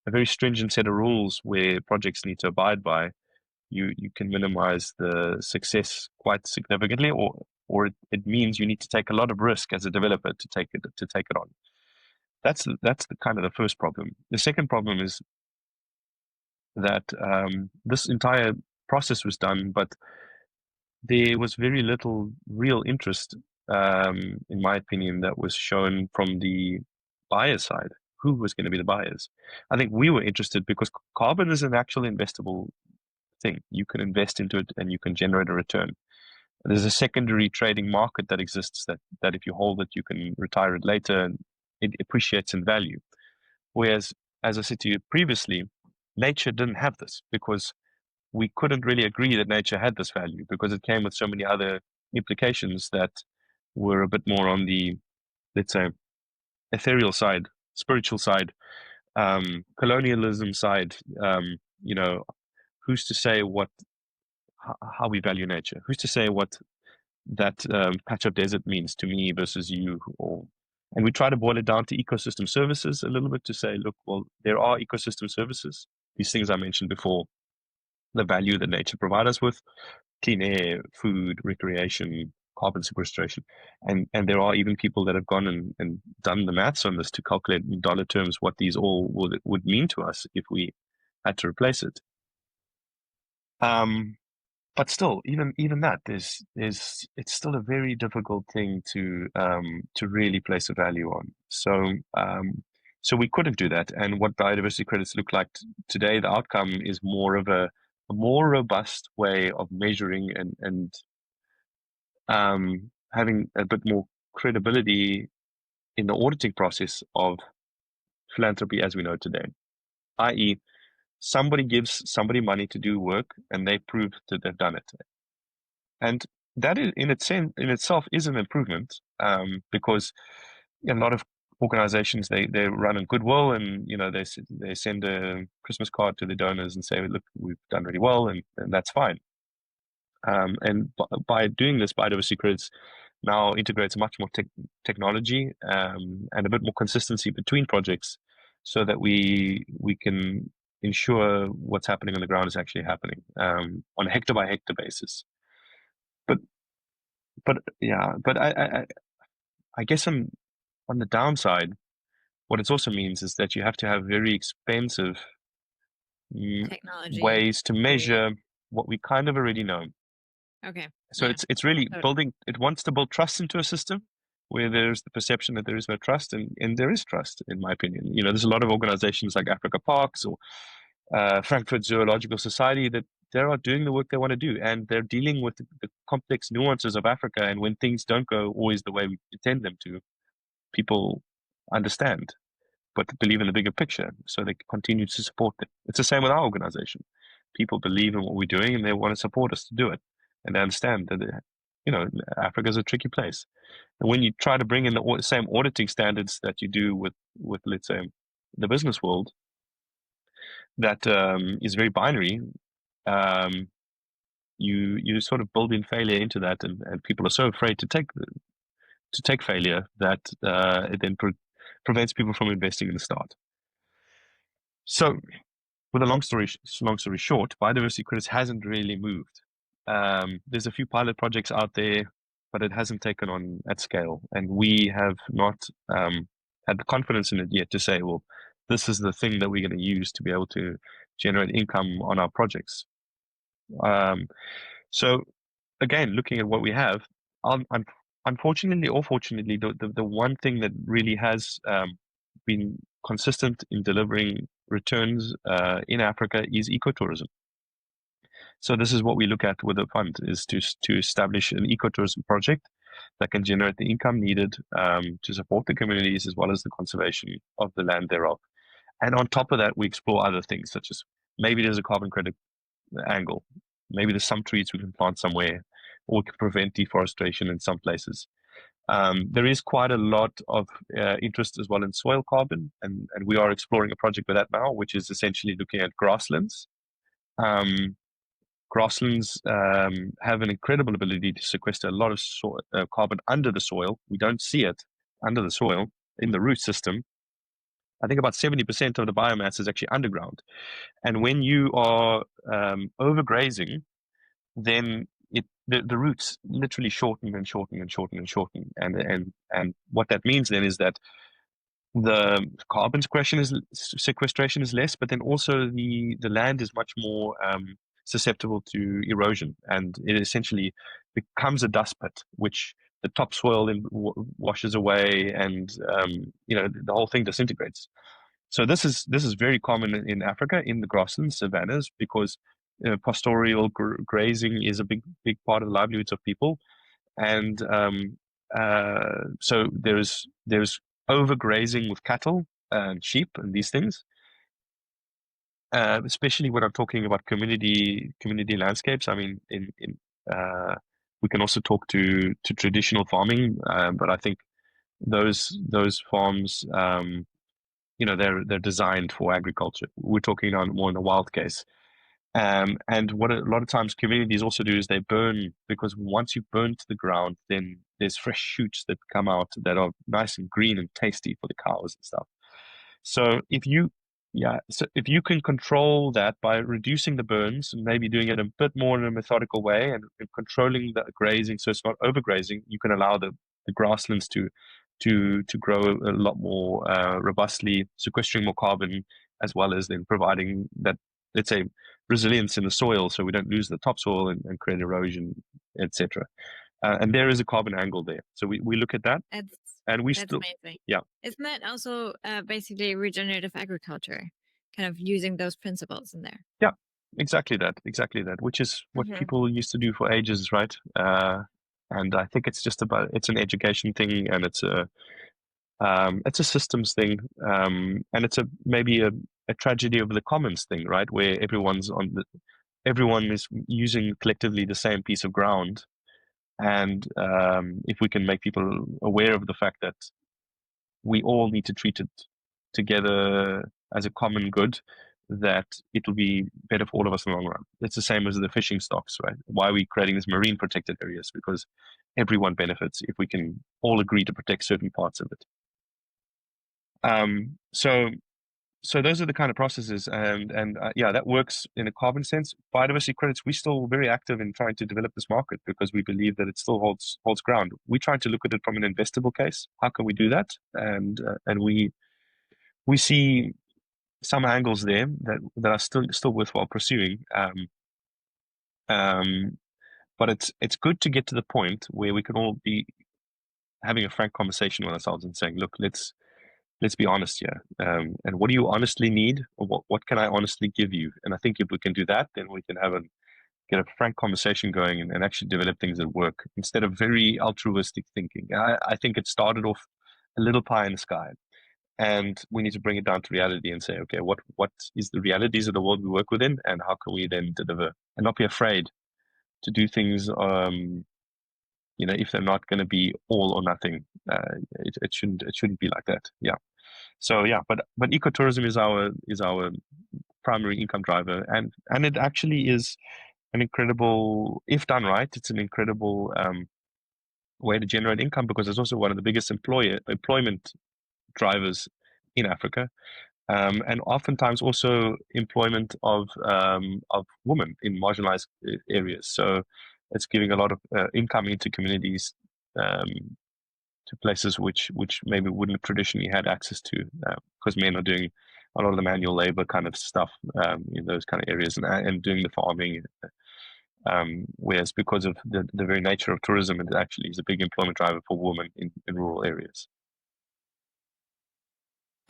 Speaker 1: very stringent set of rules where projects need to abide by, you can minimize the success quite significantly, or it means you need to take a lot of risk as a developer to take it on. That's the kind of the first problem. The second problem is that this entire process was done, but there was very little real interest, in my opinion, that was shown from the buyer side. Who was going to be the buyers? I think we were interested because carbon is an actual investable thing. You can invest into it and you can generate a return. There's a secondary trading market that exists that if you hold it, you can retire it later and it appreciates in value. Whereas, as I said to you previously, nature didn't have this, because we couldn't really agree that nature had this value, because it came with so many other implications that were a bit more on the, let's say, ethereal side, spiritual side, colonialism side. You know, who's to say how we value nature? Who's to say what that patch of desert means to me versus you? And we try to boil it down to ecosystem services a little bit to say, look, well, there are ecosystem services. These things I mentioned before, the value that nature provides us with, clean air, food, recreation, carbon sequestration. And there are even people that have gone and done the maths on this to calculate in dollar terms what these all would mean to us if we had to replace it. But still, even that, it's still a very difficult thing to really place a value on. So we couldn't do that. And what biodiversity credits look like today, the outcome is more of a more robust way of measuring and having a bit more credibility in the auditing process of philanthropy as we know today, i.e., somebody gives somebody money to do work and they prove that they've done it. And that is, in itself is an improvement, because a lot of organizations they run on goodwill, and they send a Christmas card to the donors and say, look, we've done really well, and that's fine. And by doing this, biodiversity credits now integrates much more technology and a bit more consistency between projects, so that we can ensure what's happening on the ground is actually happening on a hectare by hectare basis. But yeah, but I guess on the downside, what it also means is that you have to have very expensive
Speaker 2: Technology.
Speaker 1: ways to measure what we kind of already know.
Speaker 2: Okay.
Speaker 1: So
Speaker 2: yeah.
Speaker 1: it's really building. It wants to build trust into a system where there's the perception that there is no trust, and there is trust, in my opinion. There's a lot of organizations like Africa Parks or Frankfurt Zoological Society that they're not doing the work they want to do, and they're dealing with the complex nuances of Africa. And when things don't go always the way we intend them to, people understand, but believe in the bigger picture, so they continue to support it. It's the same with our organization. People believe in what we're doing, and they want to support us to do it, and they understand that Africa is a tricky place. And when you try to bring in the same auditing standards that you do with let's say the business world, that is very binary. You sort of build in failure into that, and people are so afraid to take failure that it then prevents people from investing in the start. So, with a long story short, biodiversity credits hasn't really moved. There's a few pilot projects out there, but it hasn't taken on at scale, and we have not had the confidence in it yet to say, well, this is the thing that we're going to use to be able to generate income on our projects. So again, looking at what we have, unfortunately or fortunately, the one thing that really has been consistent in delivering returns in Africa is ecotourism. So this is what we look at with the fund, is to establish an ecotourism project that can generate the income needed to support the communities as well as the conservation of the land thereof. And on top of that, we explore other things, such as maybe there's a carbon credit angle. Maybe there's some trees we can plant somewhere, or we can prevent deforestation in some places. There is quite a lot of interest as well in soil carbon, and we are exploring a project with that now, which is essentially looking at grasslands. Grasslands have an incredible ability to sequester a lot of carbon under the soil. We don't see it under the soil in the root system. I think about 70% of the biomass is actually underground. And when you are overgrazing, then the roots literally shorten and shorten and shorten and shorten. And what that means then is that the carbon sequestration is less, but then also the land is much more susceptible to erosion, and it essentially becomes a dust pit, which the topsoil then washes away, and the whole thing disintegrates. So this is very common in Africa, in the grasslands, savannas, because pastoral grazing is a big part of the livelihoods of people, and so there's overgrazing with cattle and sheep and these things, especially when I'm talking about community landscapes. I mean, in We can also talk to traditional farming, but I think those farms, they're designed for agriculture. We're talking on more in the wild case. And what a lot of times communities also do is they burn, because once you burn to the ground, then there's fresh shoots that come out that are nice and green and tasty for the cows and stuff. So if you can control that by reducing the burns and maybe doing it a bit more in a methodical way, and controlling the grazing so it's not overgrazing, you can allow the grasslands to grow a lot more robustly, sequestering more carbon, as well as then providing that, let's say, resilience in the soil so we don't lose the topsoil and create erosion, etc. And there is a carbon angle there. So we look at that,
Speaker 2: That's
Speaker 1: and we
Speaker 2: that's
Speaker 1: still,
Speaker 2: amazing.
Speaker 1: yeah.
Speaker 2: Isn't that also basically regenerative agriculture, kind of using those principles in there?
Speaker 1: Yeah, exactly that, which is what people used to do for ages, right? And I think it's it's an education thing, and it's a systems thing, and it's maybe a tragedy of the commons thing, right? Where everyone is using collectively the same piece of ground, and if we can make people aware of the fact that we all need to treat it together as a common good, that it will be better for all of us in the long run. It's the same as the fishing stocks, right? Why are we creating these marine protected areas? Because everyone benefits if we can all agree to protect certain parts of it. So those are the kind of processes, and yeah, that works in a carbon sense. Biodiversity credits, we're still very active in trying to develop this market because we believe that it still holds ground. We try to look at it from an investable case. How can we do that? And we see some angles there that are still worthwhile pursuing. But it's good to get to the point where we can all be having a frank conversation with ourselves and saying, look, let's be honest here. And what do you honestly need, or what can I honestly give you? And I think if we can do that, then we can get a frank conversation going, and actually develop things that work instead of very altruistic thinking. I think it started off a little pie in the sky, and we need to bring it down to reality and say, okay, what is the realities of the world we work within, and how can we then deliver, and not be afraid to do things. If they're not going to be all or nothing, it shouldn't be like that. Yeah. So yeah, but ecotourism is our primary income driver, and it actually is an incredible, if done right, it's an incredible way to generate income, because it's also one of the biggest employment drivers in Africa, and oftentimes also employment of women in marginalized areas. So it's giving a lot of income into communities, to places which maybe wouldn't have traditionally had access to, because men are doing a lot of the manual labor kind of stuff in those kind of areas, and doing the farming. Whereas because of the very nature of tourism, it actually is a big employment driver for women in rural areas.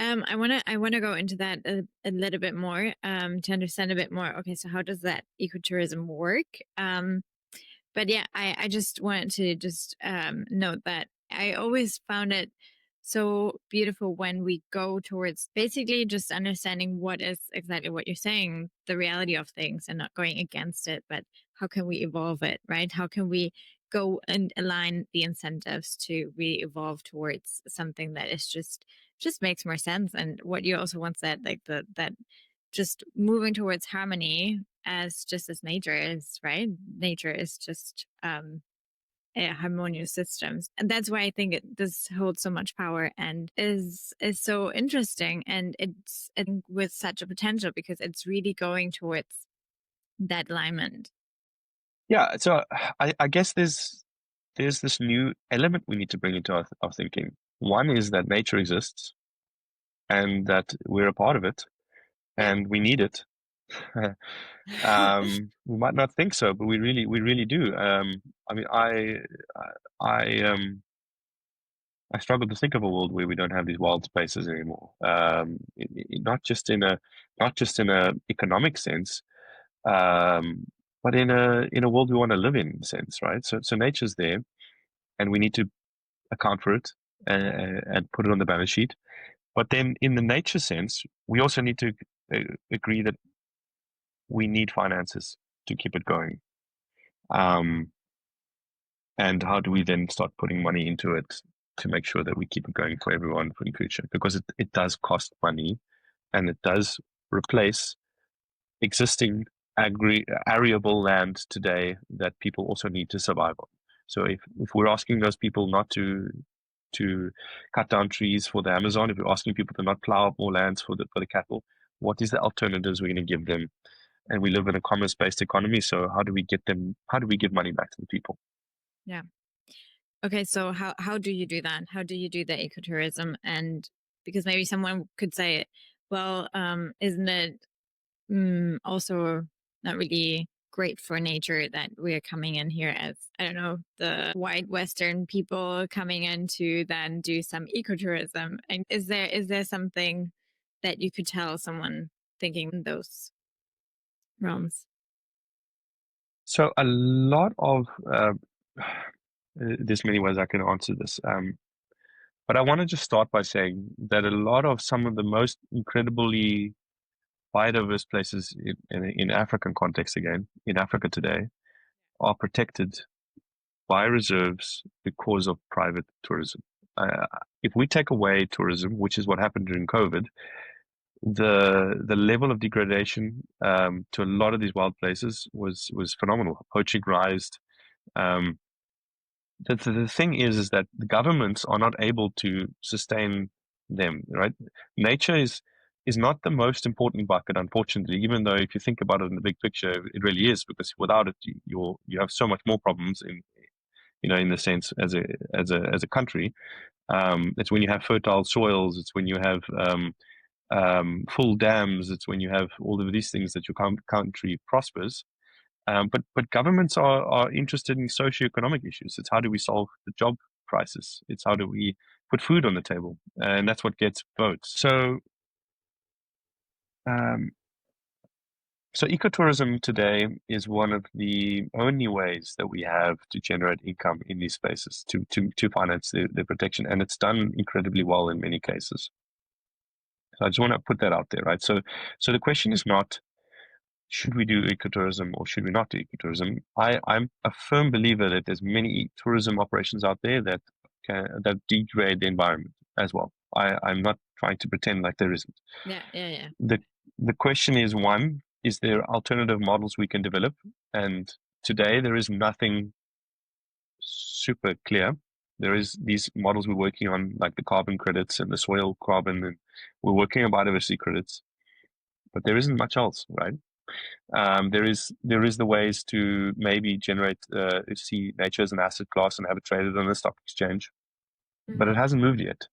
Speaker 2: I wanna go into that a little bit more, to understand a bit more. Okay, so how does that ecotourism work? But yeah, I just wanted to just note that I always found it so beautiful when we go towards basically just understanding what is exactly what you're saying, the reality of things, and not going against it, but how can we evolve it, right? How can we go and align the incentives to really evolve towards something that is just makes more sense? And what you also once said, like that just moving towards harmony as just as nature is, right? Nature is just harmonious systems, and that's why I think this holds so much power and is so interesting, and it's I think with such a potential because it's really going towards that alignment.
Speaker 1: Yeah, so I guess there's this new element we need to bring into our thinking. One is that nature exists, and that we're a part of it,
Speaker 2: Yeah.
Speaker 1: and we need it. We might not think so, but we really do. I mean, I struggle to think of a world where we don't have these wild spaces anymore. Not just in a economic sense, but in a world we want to live in sense, right? So nature's there, and we need to account for it, and put it on the balance sheet. But then, in the nature sense, we also need to agree that we need finances to keep it going. Um, And how do we then start putting money into it to make sure that we keep it going for everyone for the future? Because it does cost money, and it does replace existing arable land today that people also need to survive on. So if we're asking those people not to cut down trees for the Amazon, if we're asking people to not plow up more lands for the cattle, what is the alternatives we're going to give them? And we live in a commerce-based economy, so how do we give money back to the people?
Speaker 2: Yeah. Okay, so how do you do that? How do you do the ecotourism? And because maybe someone could say, well, isn't it also not really great for nature that we're coming in here as, I don't know, the white Western people coming in to then do some ecotourism? And is there something that you could tell someone thinking in those realms?
Speaker 1: So a lot of there's many ways I can answer this. But I want to just start by saying that a lot of some of the most incredibly biodiverse places in African context, again, in Africa today, are protected by reserves because of private tourism. If we take away tourism, which is what happened during COVID, the level of degradation to a lot of these wild places was phenomenal. Poaching rised. Um, the thing is that the governments are not able to sustain them, right? Nature is not the most important bucket, unfortunately, even though if you think about it in the big picture, it really is, because without it, you have so much more problems in the sense as a country. It's when you have fertile soils, it's when you have full dams, it's when you have all of these things that your country prospers. But governments are interested in socioeconomic issues. It's how do we solve the job crisis? It's how do we put food on the table? And that's what gets votes. Um, so ecotourism today is one of the only ways that we have to generate income in these spaces to finance the protection. And it's done incredibly well in many cases. So I just want to put that out there, right? So the question is not, should we do ecotourism or should we not do ecotourism? I'm a firm believer that there's many tourism operations out there that degrade the environment as well. I'm not trying to pretend like there isn't.
Speaker 2: Yeah.
Speaker 1: The question is, one, is there alternative models we can develop? And today there is nothing super clear. There is these models we're working on, like the carbon credits and the soil carbon, and we're working on biodiversity credits, but there isn't much else, right? There is the ways to maybe see nature as an asset class and have it traded on the stock exchange, but it hasn't moved yet.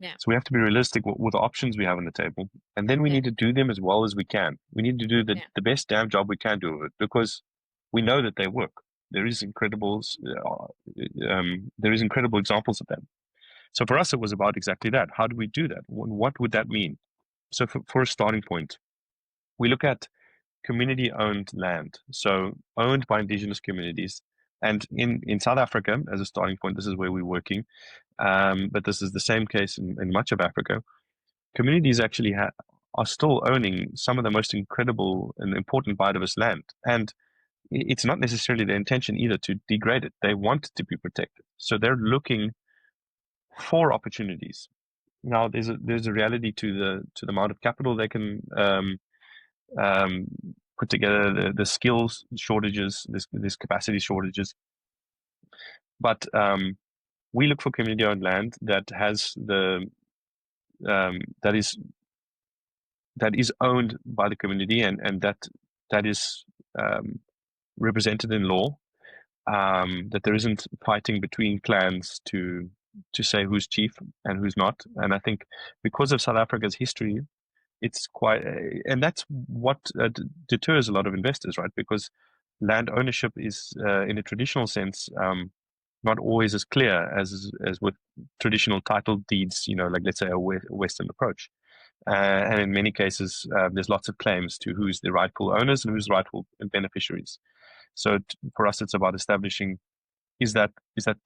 Speaker 2: Yeah.
Speaker 1: So we have to be realistic with the options we have on the table, and then we need to do them as well as we can. We need to do the best damn job we can do of it, because we know that they work. There is incredible examples of them. So for us, it was about exactly that. How do we do that? What would that mean? So for a starting point, we look at community-owned land, so owned by indigenous communities. And in South Africa, as a starting point, this is where we're working, but this is the same case in much of Africa. Communities actually are still owning some of the most incredible and important biodiverse land. And it's not necessarily their intention either to degrade it. They want it to be protected. So they're looking for opportunities. Now, there's a reality to the amount of capital they can um, put together, the skills shortages, this capacity shortages. But we look for community-owned land that has that is owned by the community and that is represented in law. That there isn't fighting between clans to say who's chief and who's not. And I think because of South Africa's history, it's quite, and that's what deters a lot of investors, right? Because land ownership is, in a traditional sense, not always as clear as with traditional title deeds. Like let's say a Western approach, and in many cases, there's lots of claims to who's the rightful owners and who's the rightful beneficiaries. So for us, it's about establishing: is that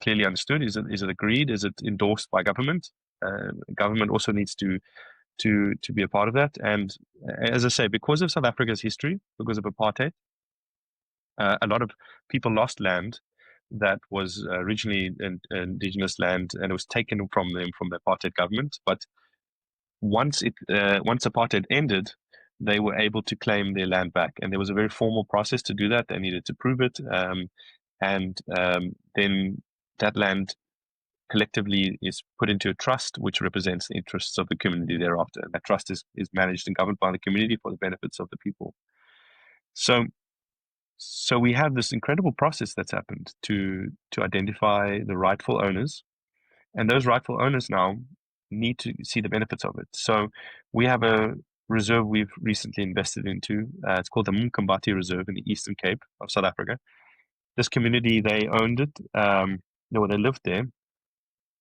Speaker 1: clearly understood? Is it agreed? Is it endorsed by government? Government also needs to be a part of that. And as I say, because of South Africa's history, because of apartheid, a lot of people lost land that was originally indigenous land, and it was taken from them from the apartheid government. But once apartheid ended, they were able to claim their land back, and there was a very formal process to do that. They needed to prove it, and then that land collectively is put into a trust which represents the interests of the community thereafter. And that trust is managed and governed by the community for the benefits of the people. So we have this incredible process that's happened to identify the rightful owners, and those rightful owners now need to see the benefits of it. So we have a reserve we've recently invested into. It's called the Mkombati Reserve in the Eastern Cape of South Africa. This community, they owned it. They lived there,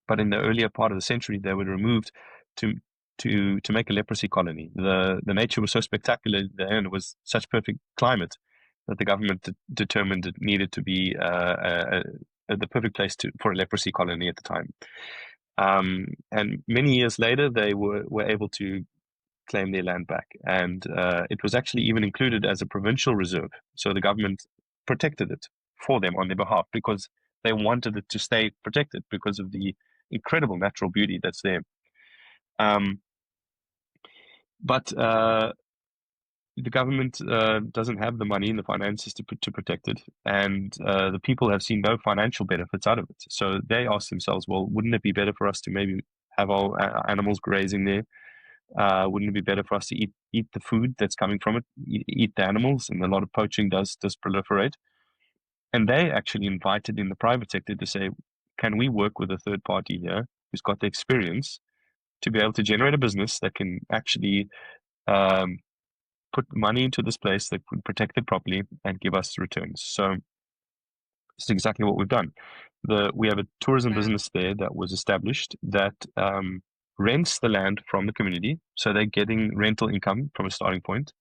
Speaker 1: but in the earlier part of the century, they were removed to make a leprosy colony. The nature was so spectacular there, and it was such perfect climate that the government determined it needed to be the perfect place for a leprosy colony at the time. And many years later, they were able to claim their land back, and it was actually even included as a provincial reserve. So the government protected it for them on their behalf because they wanted it to stay protected because of the incredible natural beauty that's there. But the government doesn't have the money and the finances to protect it, and the people have seen no financial benefits out of it. So they ask themselves, well, wouldn't it be better for us to maybe have our animals grazing there? Wouldn't it be better for us to eat the food that's coming from it, eat the animals? And a lot of poaching does proliferate. And they actually invited in the private sector to say, can we work with a third party here who's got the experience to be able to generate a business that can actually put money into this place that can protect it properly and give us returns? So it's exactly what we've done. We have a tourism business there that was established that rents the land from the community. So they're getting rental income from a starting point.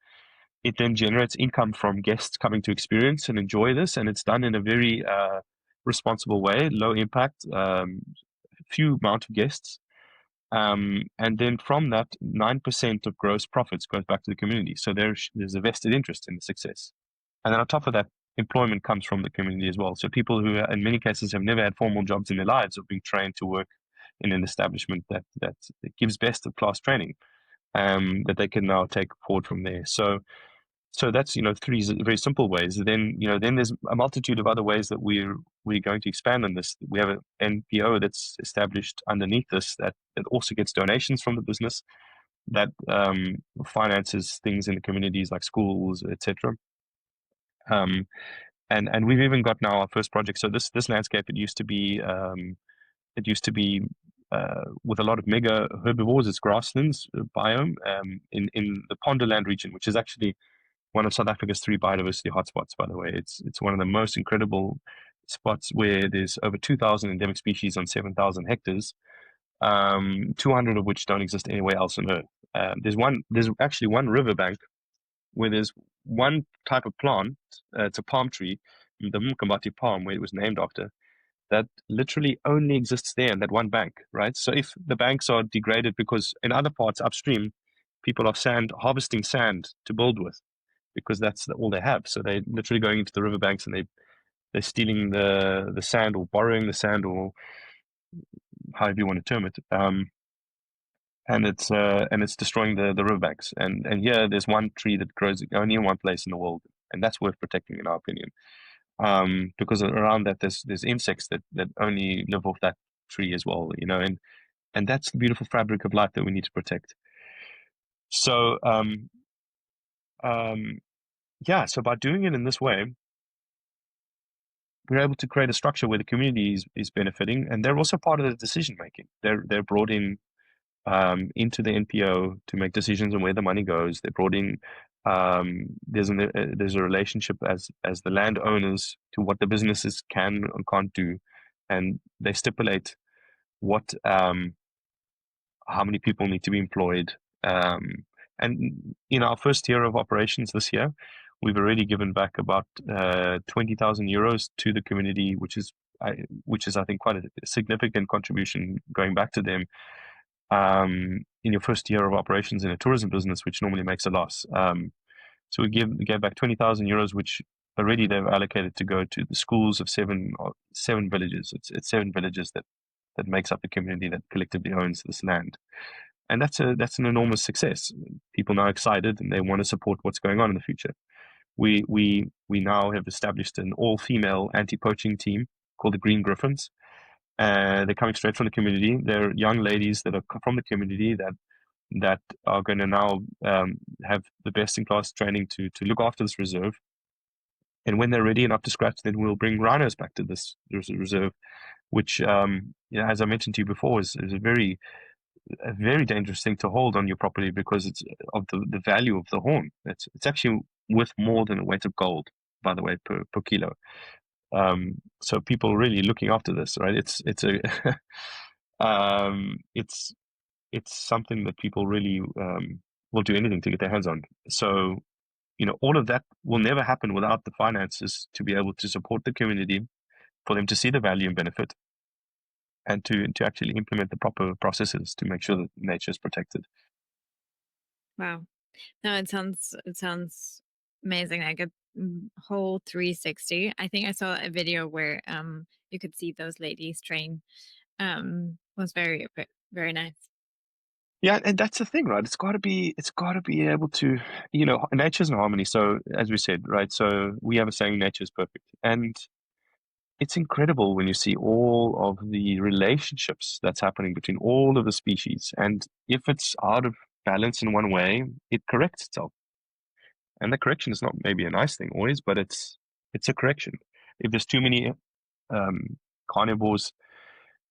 Speaker 1: It then generates income from guests coming to experience and enjoy this. And it's done in a very responsible way, low impact, few amount of guests. And then from that, 9% of gross profits goes back to the community. So there's a vested interest in the success. And then on top of that, employment comes from the community as well. So people who, in many cases, have never had formal jobs in their lives are being trained to work in an establishment that gives best of class training that they can now take forward from there. So that's three very simple ways. Then then there's a multitude of other ways that we're going to expand on this. We have an NPO that's established underneath this that also gets donations from the business that finances things in the communities like schools, etc. And we've even got now our first project. So this landscape, it used to be with a lot of mega herbivores. It's grasslands biome in the Ponderland region, which is actually one of South Africa's 3 biodiversity hotspots, by the way. It's one of the most incredible spots where there's over 2,000 endemic species on 7,000 hectares, 200 of which don't exist anywhere else on Earth. There's actually one riverbank where there's one type of plant. It's a palm tree, the Mkombati palm, where it was named after, that literally only exists there in that one bank, right? So if the banks are degraded because in other parts upstream, people are harvesting sand to build with, because that's all they have. So they're literally going into the riverbanks and they're stealing the sand or borrowing the sand or however you want to term it. And it's destroying the riverbanks. And here there's one tree that grows only in one place in the world, and that's worth protecting in our opinion. Because around that there's insects that only live off that tree as well, and that's the beautiful fabric of life that we need to protect. So so by doing it in this way, we're able to create a structure where the community is benefiting, and they're also part of the decision making. They're brought in into the NPO to make decisions on where the money goes. They're brought in. There's a relationship as the landowners to what the businesses can and can't do, and they stipulate what how many people need to be employed. And in our first year of operations this year, we've already given back about 20,000 euros to the community, which is I think quite a significant contribution going back to them. In your first year of operations in a tourism business, which normally makes a loss. So we gave back 20,000 euros, which already they've allocated to go to the schools of seven villages. It's 7 villages that makes up the community that collectively owns this land. And that's an enormous success. People now excited and they want to support what's going on in the future. We now have established an all-female anti-poaching team called the Green Griffins. They're coming straight from the community. They're young ladies that are from the community that are going to now have the best-in-class training to look after this reserve. And when they're ready and up to scratch, then we'll bring rhinos back to this reserve, which, as I mentioned to you before, is a very dangerous thing to hold on your property because it's of the value of the horn. It's actually worth more than a weight of gold, by the way, per kilo. So people are really looking after this, right? It's a it's something that people really will do anything to get their hands on. So all of that will never happen without the finances to be able to support the community, for them to see the value and benefit, and to actually implement the proper processes to make sure that nature is protected.
Speaker 2: Wow. No, it sounds amazing. Like a whole 360. I think I saw a video where you could see those ladies train. Was very nice.
Speaker 1: Yeah, and that's the thing, right? It's got to be able to, nature's in harmony. So as we said, right? So we have a saying, nature is perfect, and it's incredible when you see all of the relationships that's happening between all of the species. And if it's out of balance in one way, it corrects itself. And the correction is not maybe a nice thing always, but it's a correction. If there's too many carnivores,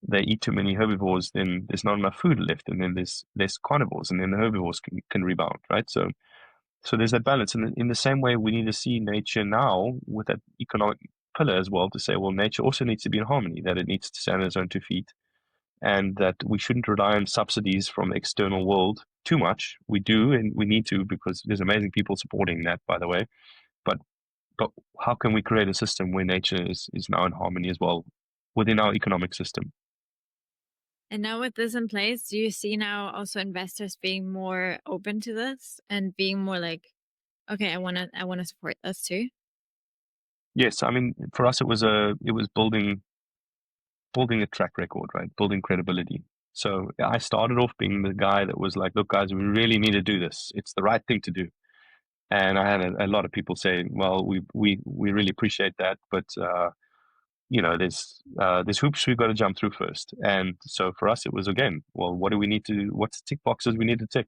Speaker 1: they eat too many herbivores, then there's not enough food left, and then there's less carnivores, and then the herbivores can rebound, right? So there's that balance. And in the same way, we need to see nature now with that economic pillar as well, to say, well, nature also needs to be in harmony, that it needs to stand on its own 2 feet, and that we shouldn't rely on subsidies from the external world too much. We do, and we need to, because there's amazing people supporting that, by the way. But how can we create a system where nature is now in harmony as well within our economic system?
Speaker 2: And now with this in place, do you see now also investors being more open to this and being more like, okay, I wanna support this too?
Speaker 1: Yes, I mean, for us, it was building a track record, right? Building credibility. So I started off being the guy that was like, look, guys, we really need to do this. It's the right thing to do. And I had a lot of people saying, well, we really appreciate that, but there's hoops we've got to jump through first. And so for us, it was, again, well, what do we need to do? What's the tick boxes we need to tick?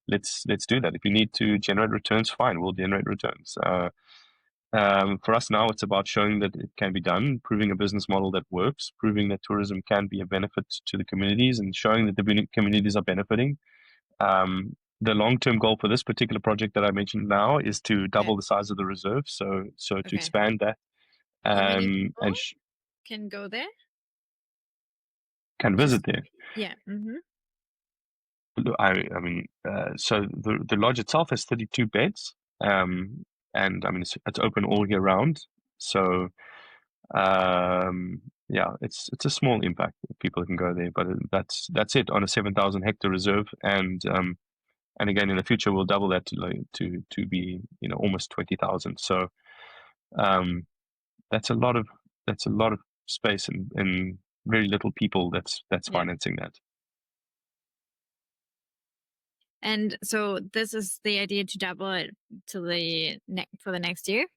Speaker 1: Let's do that. If you need to generate returns, fine, we'll generate returns. For us now, it's about showing that it can be done, proving a business model that works, proving that tourism can be a benefit to the communities, and showing that the communities are benefiting. The long-term goal for this particular project that I mentioned now is to double the size of the reserve. So to
Speaker 2: Okay.
Speaker 1: expand that,
Speaker 2: How many
Speaker 1: and
Speaker 2: people can go there?
Speaker 1: can visit there.
Speaker 2: Yeah. Mm-hmm.
Speaker 1: I mean, so the lodge itself has 32 beds, and I mean it's open all year round. So yeah, it's a small impact. People can go there, but that's it on a 7,000-hectare reserve, and again in the future we'll double that to be almost 20,000. So that's a lot of space and very little people that's
Speaker 2: Yeah.
Speaker 1: financing that.
Speaker 2: And so this is the idea to double it to for the next year?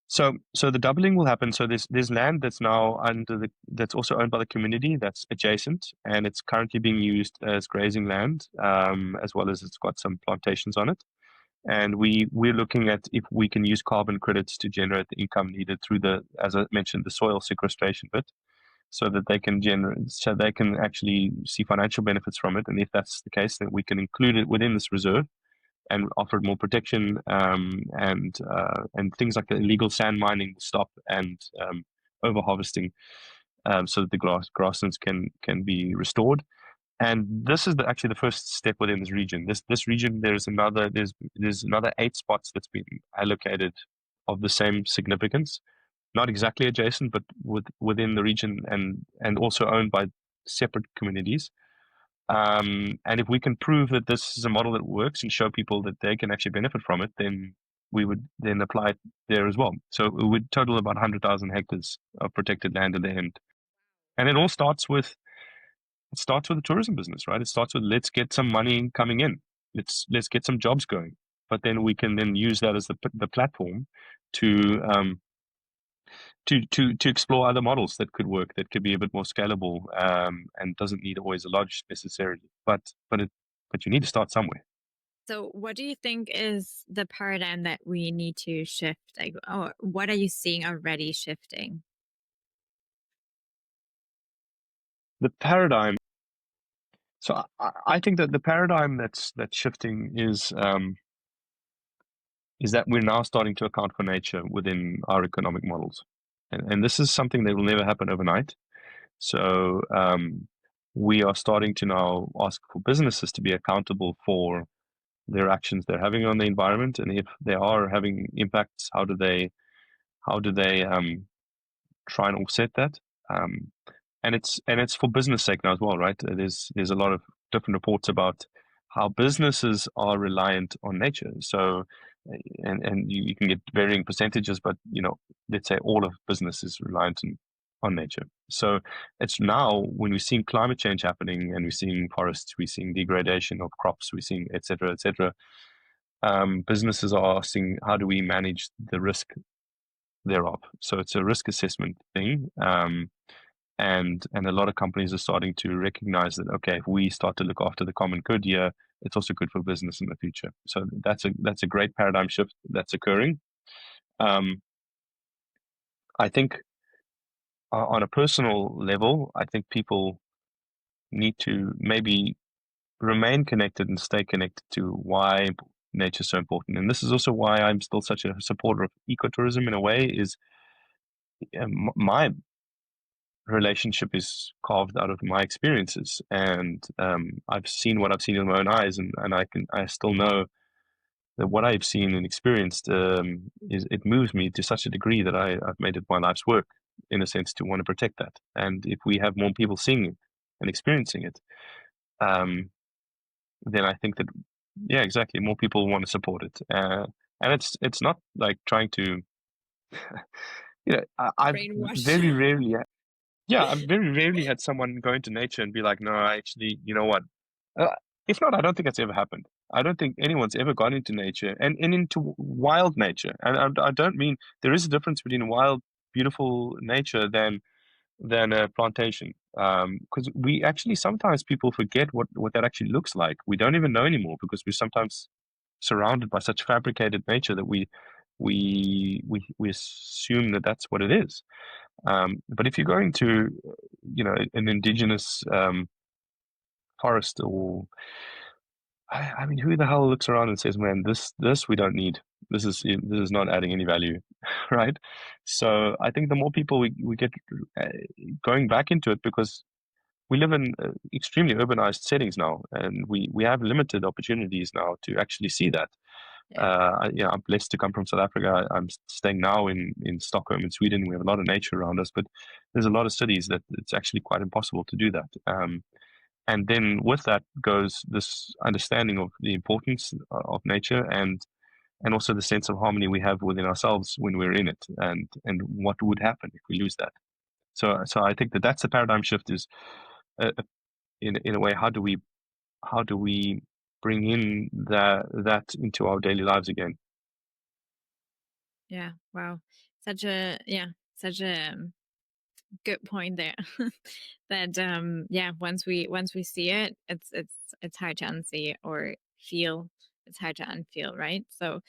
Speaker 1: So the doubling will happen. So there's land that's now that's also owned by the community, that's adjacent, and it's currently being used as grazing land, as well as it's got some plantations on it. And we're looking at if we can use carbon credits to generate the income needed through as I mentioned, the soil sequestration bit, so that they can actually see financial benefits from it. And if that's the case, then we can include it within this reserve and offer more protection, and things like the illegal sand mining will stop, and over harvesting, so that the grasslands can be restored. And this is actually the first step within this region. This region, there's another 8 spots that's been allocated of the same significance, not exactly adjacent, but within the region, and also owned by separate communities. And if we can prove that this is a model that works and show people that they can actually benefit from it, then we would then apply it there as well. So it would total about 100,000 hectares of protected land at the end. And it all starts with the tourism business, right? It starts with, let's get some money coming in. Let's get some jobs going. But then we can then use that as the platform to to explore other models that could work, that could be a bit more scalable, and doesn't need always a lodge necessarily. But you need to start somewhere.
Speaker 2: So, what do you think is the paradigm that we need to shift? Like, or what are you seeing already shifting?
Speaker 1: The paradigm. So I think that the paradigm that's shifting is that we're now starting to account for nature within our economic models, and this is something that will never happen overnight. So we are starting to now ask for businesses to be accountable for their actions they're having on the environment, and if they are having impacts, how do they try and offset that? Um, and it's for business sake now as well, right? There's a lot of different reports about how businesses are reliant on nature. So, and you can get varying percentages, but let's say all of business is reliant on nature. So it's now when we're seeing climate change happening and we're seeing forests, we're seeing degradation of crops, we're seeing et cetera, et cetera. Businesses are asking, how do we manage the risk thereof? So it's a risk assessment thing. And a lot of companies are starting to recognize that, okay, if we start to look after the common good here, it's also good for business in the future. So that's a great paradigm shift that's occurring. I think on a personal level, I think people need to maybe remain connected and stay connected to why nature is so important. And this is also why I'm still such a supporter of ecotourism in a way, is my relationship is carved out of my experiences, and I've seen what I've seen in my own eyes, and I still know that what I've seen and experienced is it moves me to such a degree that I've made it my life's work, in a sense, to want to protect that. And if we have more people seeing it and experiencing it, um, then I think that, yeah, exactly, more people want to support it. And it's not like trying to, I've
Speaker 2: Brainwash.
Speaker 1: very rarely, yeah, I've very rarely had someone go into nature and be like, no, I actually, you know what? Uh, if not, I don't think it's ever happened. I don't think anyone's ever gone into nature and into wild nature. And I don't mean, there is a difference between wild, beautiful nature than a plantation. Because we actually, sometimes people forget what that actually looks like. We don't even know anymore because we're sometimes surrounded by such fabricated nature that we assume that that's what it is. But if you're going to, an indigenous forest, or I mean, who the hell looks around and says, "Man, this we don't need. This is not adding any value," right? So I think the more people we get going back into it, because we live in extremely urbanized settings now, and we have limited opportunities now to actually see that.
Speaker 2: Yeah.
Speaker 1: I'm blessed to come from South Africa. I'm staying now in Stockholm in Sweden. We have a lot of nature around us, but there's a lot of cities that it's actually quite impossible to do that. And then with that goes this understanding of the importance of nature, and also the sense of harmony we have within ourselves when we're in it, and what would happen if we lose that. So I think that that's the paradigm shift, is in a way, how do we bring in that into our daily lives again?
Speaker 2: Yeah. Wow. Such a good point there. That yeah, once we see it, it's hard to unsee or feel. It's hard to unfeel, right? So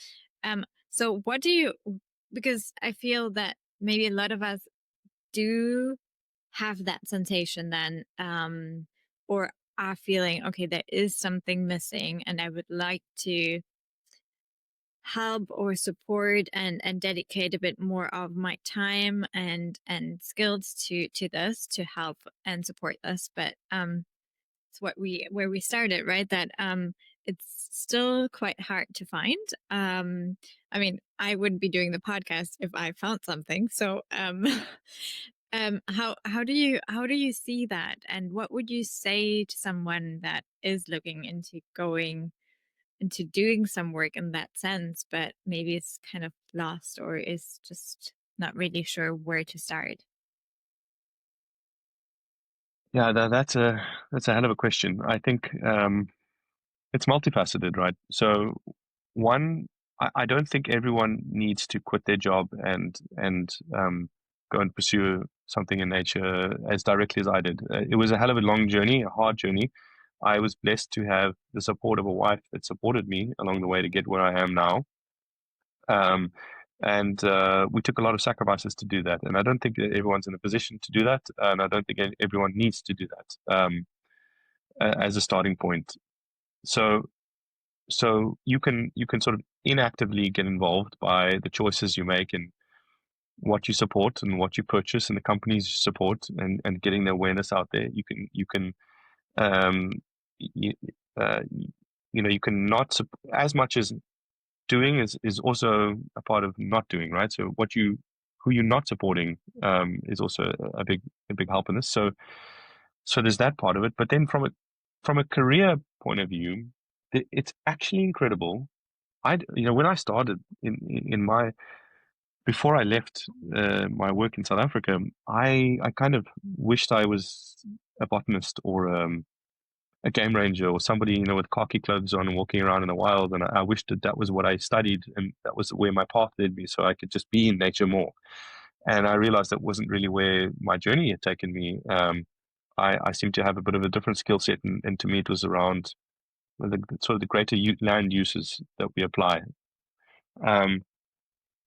Speaker 2: what do you, because I feel that maybe a lot of us do have that sensation then, or are feeling, okay, there is something missing and I would like to help or support and dedicate a bit more of my time and skills to this, to help and support this. But it's where we started, right? That it's still quite hard to find. I mean, I wouldn't be doing the podcast if I found something. So how do you see that, and what would you say to someone that is looking into going into doing some work in that sense, but maybe it's kind of lost or is just not really sure where to start?
Speaker 1: Yeah, that's a hell of a question. I think it's multifaceted, right? So one, I don't think everyone needs to quit their job and go and pursue something in nature as directly as I did. It was a hell of a long journey, a hard journey. I was blessed to have the support of a wife that supported me along the way to get where I am now. Um, and we took a lot of sacrifices to do that. And I don't think that everyone's in a position to do that. And I don't think everyone needs to do that as a starting point. So you can sort of inactively get involved by the choices you make and what you support and what you purchase and the companies you support and getting the awareness out there. You can um, you, uh, you can not as much as doing is also a part of not doing, right? So who you're not supporting is also a big help in this. So there's that part of it. But then from a career point of view, it's actually incredible. When I started in my before I left my work in South Africa, I kind of wished I was a botanist or a game ranger or somebody with khaki clothes on and walking around in the wild. And I wished that was what I studied and that was where my path led me, so I could just be in nature more. And I realized that wasn't really where my journey had taken me. I seem to have a bit of a different skill set, and to me, it was around sort of the greater land uses that we apply. Um,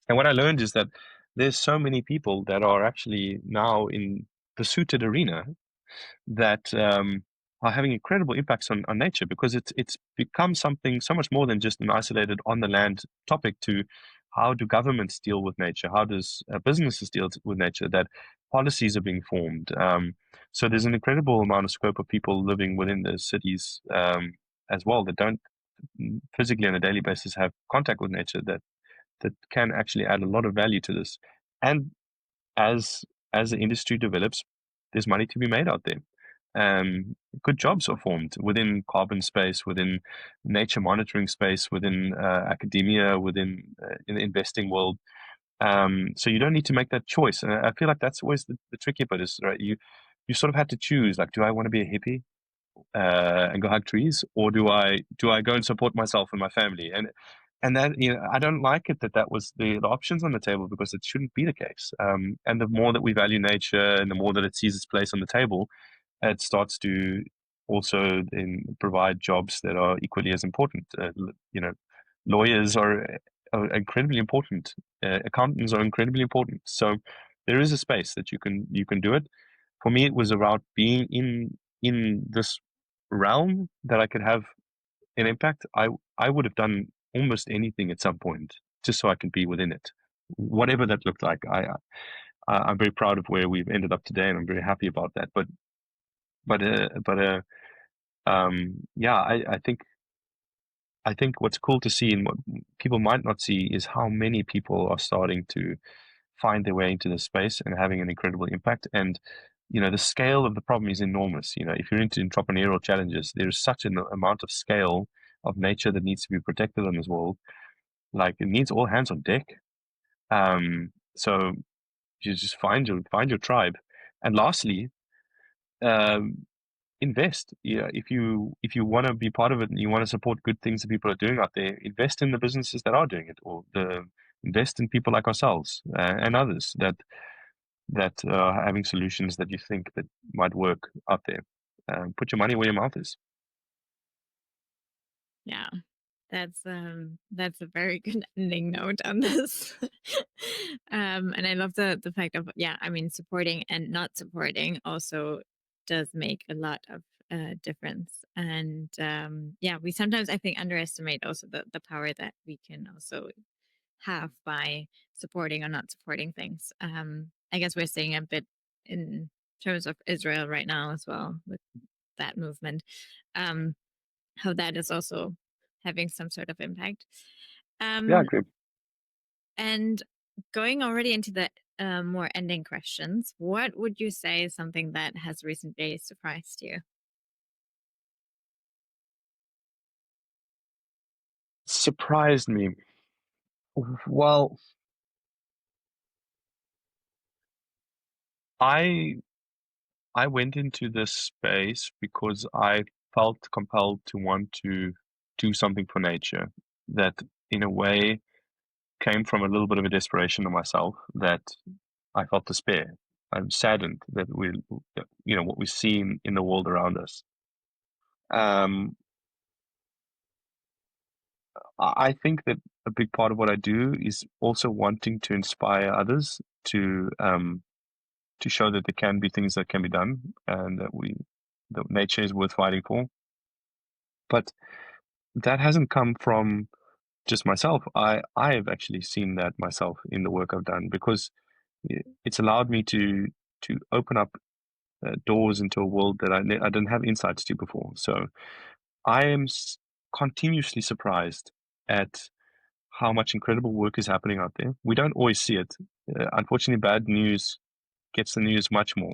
Speaker 1: and what I learned is that there's so many people that are actually now in the suited arena that are having incredible impacts on nature, because it's become something so much more than just an isolated on the land topic. To how do governments deal with nature? How does businesses deal with nature? That policies are being formed. So there's an incredible amount of scope of people living within the cities as well that don't physically on a daily basis have contact with nature, that can actually add a lot of value to this. And as the industry develops, there's money to be made out there. Good jobs are formed within carbon space, within nature monitoring space, within academia, within in the investing world. So you don't need to make that choice. And I feel like that's always the tricky bit is, right? You sort of have to choose, like, do I want to be a hippie and go hug trees, or do I go and support myself and my family? And that, I don't like it that was the options on the table, because it shouldn't be the case. And the more that we value nature and the more that it sees its place on the table, it starts to also provide jobs that are equally as important. Lawyers are incredibly important. Accountants are incredibly important. So there is a space that you can do it. For me, it was about being in this realm that I could have an impact. I would have done almost anything at some point just so I can be within it, whatever that looked like. I'm very proud of where we've ended up today, and I'm very happy about that. Yeah, I think what's cool to see and what people might not see is how many people are starting to find their way into this space and having an incredible impact. And the scale of the problem is enormous. If you're into entrepreneurial challenges, there's such an amount of scale of nature that needs to be protected in this world. Like, it needs all hands on deck. So you just find your tribe. And lastly, um, invest. Yeah, if you want to be part of it and you want to support good things that people are doing out there, invest in the businesses that are doing it, or invest in people like ourselves and others that are having solutions that you think that might work out there. Put your money where your mouth is.
Speaker 2: Yeah. That's a very good ending note on this. And I love the fact of, yeah, I mean, supporting and not supporting also does make a lot of difference. And yeah, we sometimes, I think, underestimate also the power that we can also have by supporting or not supporting things. I guess we're seeing a bit in terms of Israel right now as well with that movement. Um, how that is also having some sort of impact.
Speaker 1: Yeah, I
Speaker 2: Um,
Speaker 1: agree.
Speaker 2: and going already into the more ending questions, what would you say is something that has recently surprised you?
Speaker 1: surprised me? Well, I I went into this space because I felt compelled to want to do something for nature that, in a way, came from a little bit of a desperation of myself that I felt despair. I'm saddened that what we see in the world around us. Um, I think that a big part of what I do is also wanting to inspire others to show that there can be things that can be done and that nature is worth fighting for. But that hasn't come from just myself. I have actually seen that myself in the work I've done because it's allowed me to open up doors into a world that I didn't have insights to before. So I am continuously surprised at how much incredible work is happening out there. We don't always see it. Unfortunately, bad news gets the news much more.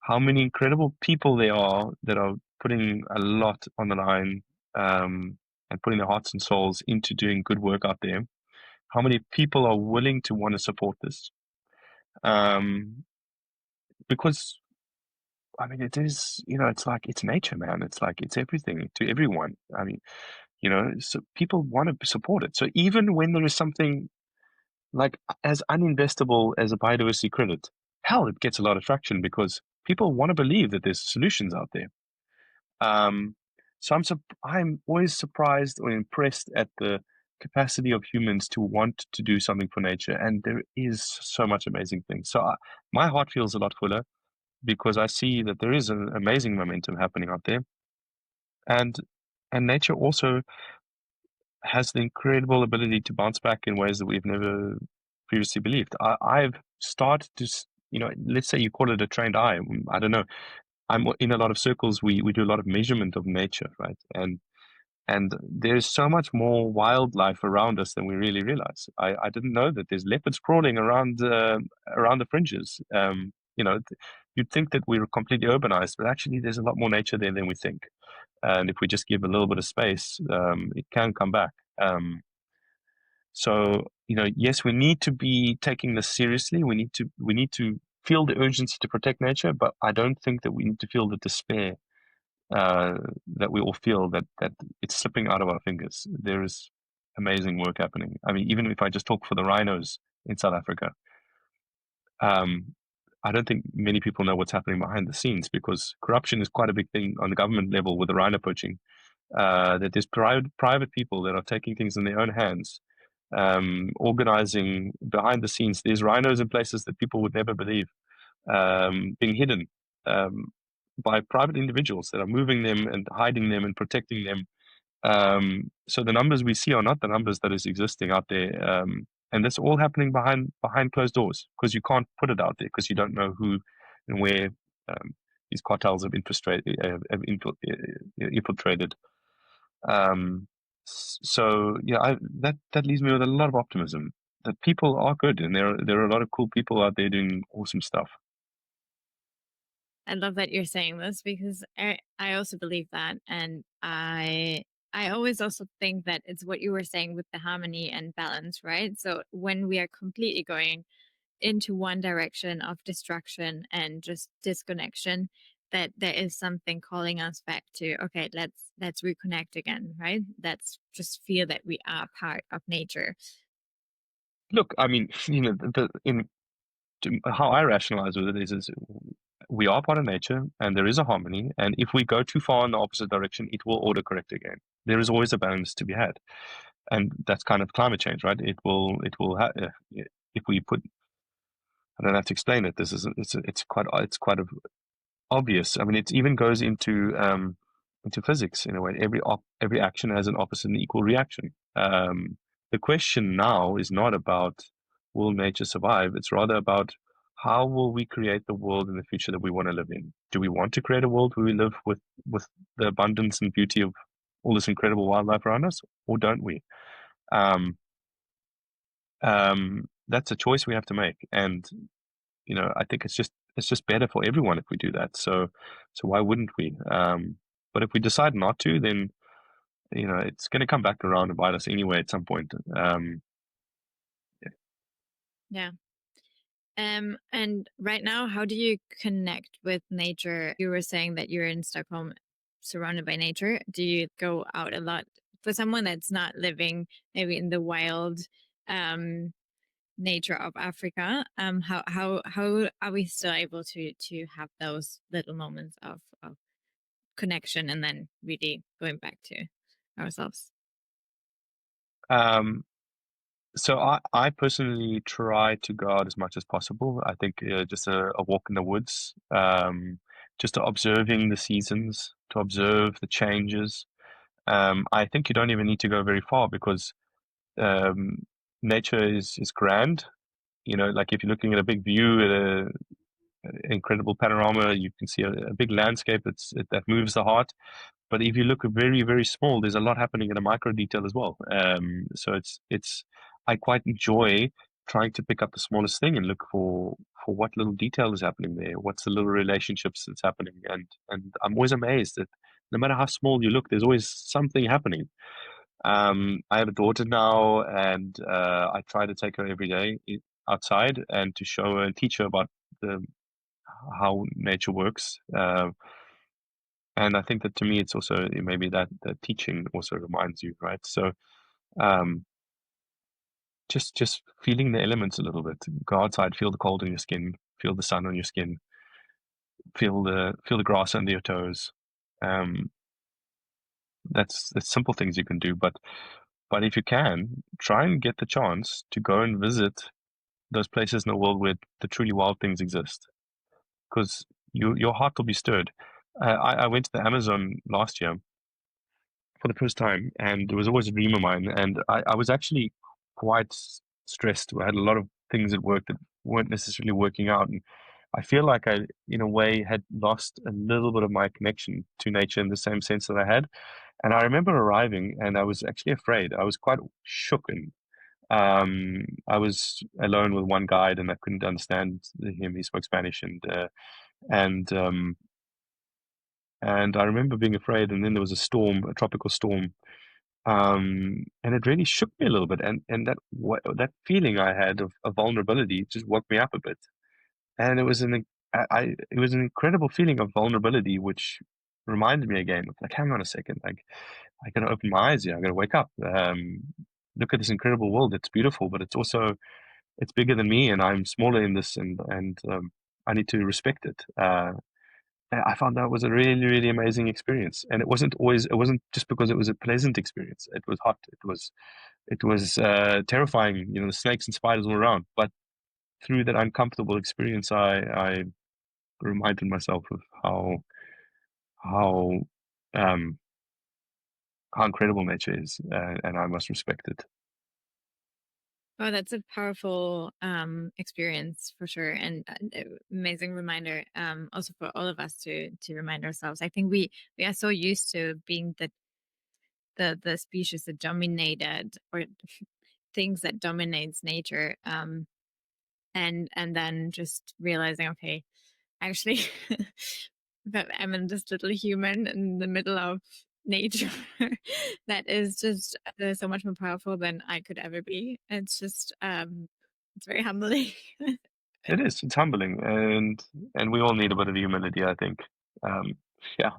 Speaker 1: How many incredible people there are that are putting a lot on the line and putting their hearts and souls into doing good work out there. How many people are willing to want to support this? Um, because I mean, it is, it's like it's nature, man. It's like it's everything to everyone. I mean, so people want to support it. So even when there is something like as uninvestable as a biodiversity credit, hell, it gets a lot of traction because people want to believe that there's solutions out there. Um, so I'm always surprised or impressed at the capacity of humans to want to do something for nature, and there is so much amazing things. So my heart feels a lot fuller because I see that there is an amazing momentum happening out there, and nature also has the incredible ability to bounce back in ways that we've never previously believed. I've started to, let's say you call it a trained eye. I don't know. I'm in a lot of circles. We do a lot of measurement of nature, right? And there's so much more wildlife around us than we really realize. I didn't know that there's leopards crawling around the fringes. You'd think that we were completely urbanized, but actually there's a lot more nature there than we think. And if we just give a little bit of space, it can come back. So yes, we need to be taking this seriously. We need to feel the urgency to protect nature, but I don't think that we need to feel the despair that we all feel that it's slipping out of our fingers. There is amazing work happening. I mean, even if I just talk for the rhinos in South Africa, um, I don't think many people know what's happening behind the scenes because corruption is quite a big thing on the government level with the rhino poaching. That there's private people that are taking things in their own hands, organizing behind the scenes. There's rhinos in places that people would never believe, being hidden by private individuals that are moving them and hiding them and protecting them. So the numbers we see are not the numbers that is existing out there. And that's all happening behind closed doors because you can't put it out there because you don't know who and where these cartels have infiltrated. So yeah, that leaves me with a lot of optimism that people are good and there are a lot of cool people out there doing awesome stuff.
Speaker 2: I love that you're saying this because I also believe that. And I always also think that it's what you were saying with the harmony and balance, right? So when we are completely going into one direction of destruction and just disconnection, that there is something calling us back to, okay, let's reconnect again, right? Let's just feel that we are part of nature.
Speaker 1: Look, I mean, how I rationalize with it is we are part of nature and there is a harmony. And if we go too far in the opposite direction, it will auto correct again. There is always a balance to be had. And that's kind of climate change, right? If we put, I don't have to explain it. It's quite obvious. I mean, it even goes into physics in a way. Every action has an opposite and equal reaction. The question now is not about will nature survive. It's rather about how will we create the world in the future that we want to live in. Do we want to create a world where we live with the abundance and beauty of all this incredible wildlife around us, or don't we? Um, that's a choice we have to make, and I think it's just better for everyone if we do that. So why wouldn't we? But if we decide not to, then it's going to come back around and bite us anyway at some point.
Speaker 2: Yeah. And right now, how do you connect with nature? You were saying that you're in Stockholm, surrounded by nature. Do you go out a lot? For someone that's not living maybe in the wild um, nature of Africa, how are we still able to have those little moments of connection and then really going back to ourselves?
Speaker 1: Um, so I personally try to go out as much as possible. I think just a walk in the woods, just to observing the seasons, to observe the changes. I think you don't even need to go very far because um, nature is grand. Like if you're looking at a big view at an incredible panorama, you can see a big landscape that moves the heart. But if you look very, very small, there's a lot happening in a micro detail as well. So I quite enjoy trying to pick up the smallest thing and look for what little detail is happening there. What's the little relationships that's happening, and I'm always amazed that no matter how small you look, there's always something happening. I have a daughter now, and I try to take her every day outside and to show her and teach her about the how nature works. And I think that to me, it's also maybe that teaching also reminds you, right? So um, just feeling the elements a little bit. Go outside, feel the cold on your skin, feel the sun on your skin, feel the grass under your toes. Um, that's simple things you can do, but if you can, try and get the chance to go and visit those places in the world where the truly wild things exist, because your heart will be stirred. I went to the Amazon last year for the first time, and it was always a dream of mine. And I was actually quite stressed. I had a lot of things at work that weren't necessarily working out, and I feel like I, in a way, had lost a little bit of my connection to nature in the same sense that I had. And I remember arriving, and I was actually afraid. I was quite shook, and I was alone with one guide, and I couldn't understand him. He spoke Spanish, and and I remember being afraid. And then there was a storm, a tropical storm, and it really shook me a little bit. And that feeling I had of vulnerability just woke me up a bit. And it was an incredible feeling of vulnerability, which reminded me again of like, hang on a second, like I gotta open my eyes here, I gotta wake up. Look at this incredible world. It's beautiful, but it's bigger than me, and I'm smaller in this, and I need to respect it. I found that was a really, really amazing experience, and it wasn't just because it was a pleasant experience. It was hot. It was terrifying. The snakes and spiders all around. But through that uncomfortable experience, I reminded myself of how um, how incredible nature is, and I must respect it.
Speaker 2: Oh, that's a powerful experience for sure, and amazing reminder also for all of us to remind ourselves. I think we are so used to being the species that dominated or things that dominates nature, and then just realizing, okay, actually, that I'm in this little human in the middle of nature that is just so much more powerful than I could ever be. It's very humbling.
Speaker 1: It is. It's humbling, and we all need a bit of humility, I think. Yeah.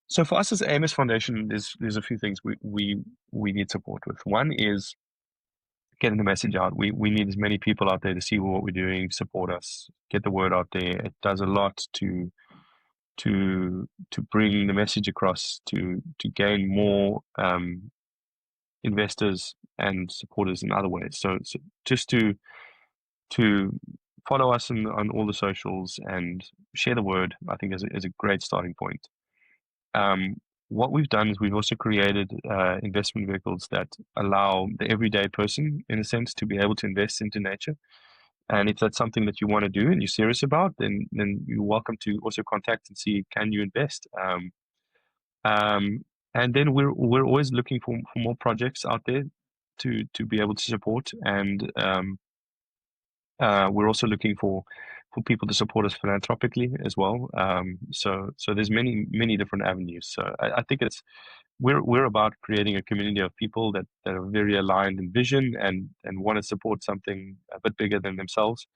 Speaker 1: So for us as AMES Foundation, there's a few things we need support with. One is getting the message out. We need as many people out there to see what we're doing, support us, get the word out there. It does a lot to bring the message across, to gain more investors and supporters in other ways. So just to follow us on all the socials and share the word, I think is a great starting point. Um, what we've done is we've also created investment vehicles that allow the everyday person, in a sense, to be able to invest into nature. And if that's something that you want to do and you're serious about, then you're welcome to also contact and see, can you invest? Um, and then we're always looking for more projects out there to be able to support. And we're also looking for for people to support us philanthropically as well. So there's many different avenues. So I think we're about creating a community of people that are very aligned in vision and want to support something a bit bigger than themselves.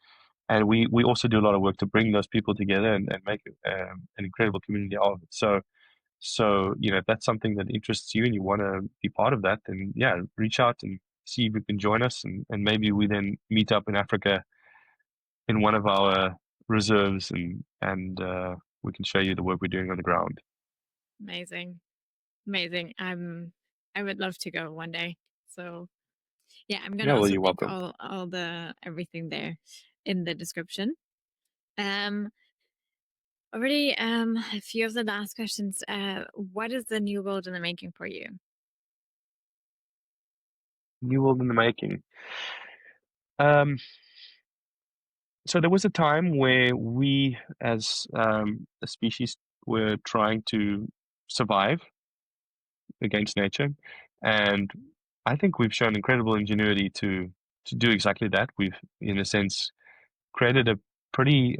Speaker 1: And we also do a lot of work to bring those people together and make an incredible community out of it. So if that's something that interests you and you want to be part of that, then yeah, reach out and see if you can join us, and maybe we then meet up in Africa in one of our reserves, and we can show you the work we're doing on the ground.
Speaker 2: Amazing. Amazing. I would love to go one day. So yeah, I'm gonna
Speaker 1: Yeah, well,
Speaker 2: also
Speaker 1: you're
Speaker 2: link
Speaker 1: welcome.
Speaker 2: all the everything there in the description. Um Already a few of the last questions. What is the new world in the making for you?
Speaker 1: New world in the making. Um, so there was a time where we, as a species, were trying to survive against nature, and I think we've shown incredible ingenuity to do exactly that. We've, in a sense, created a pretty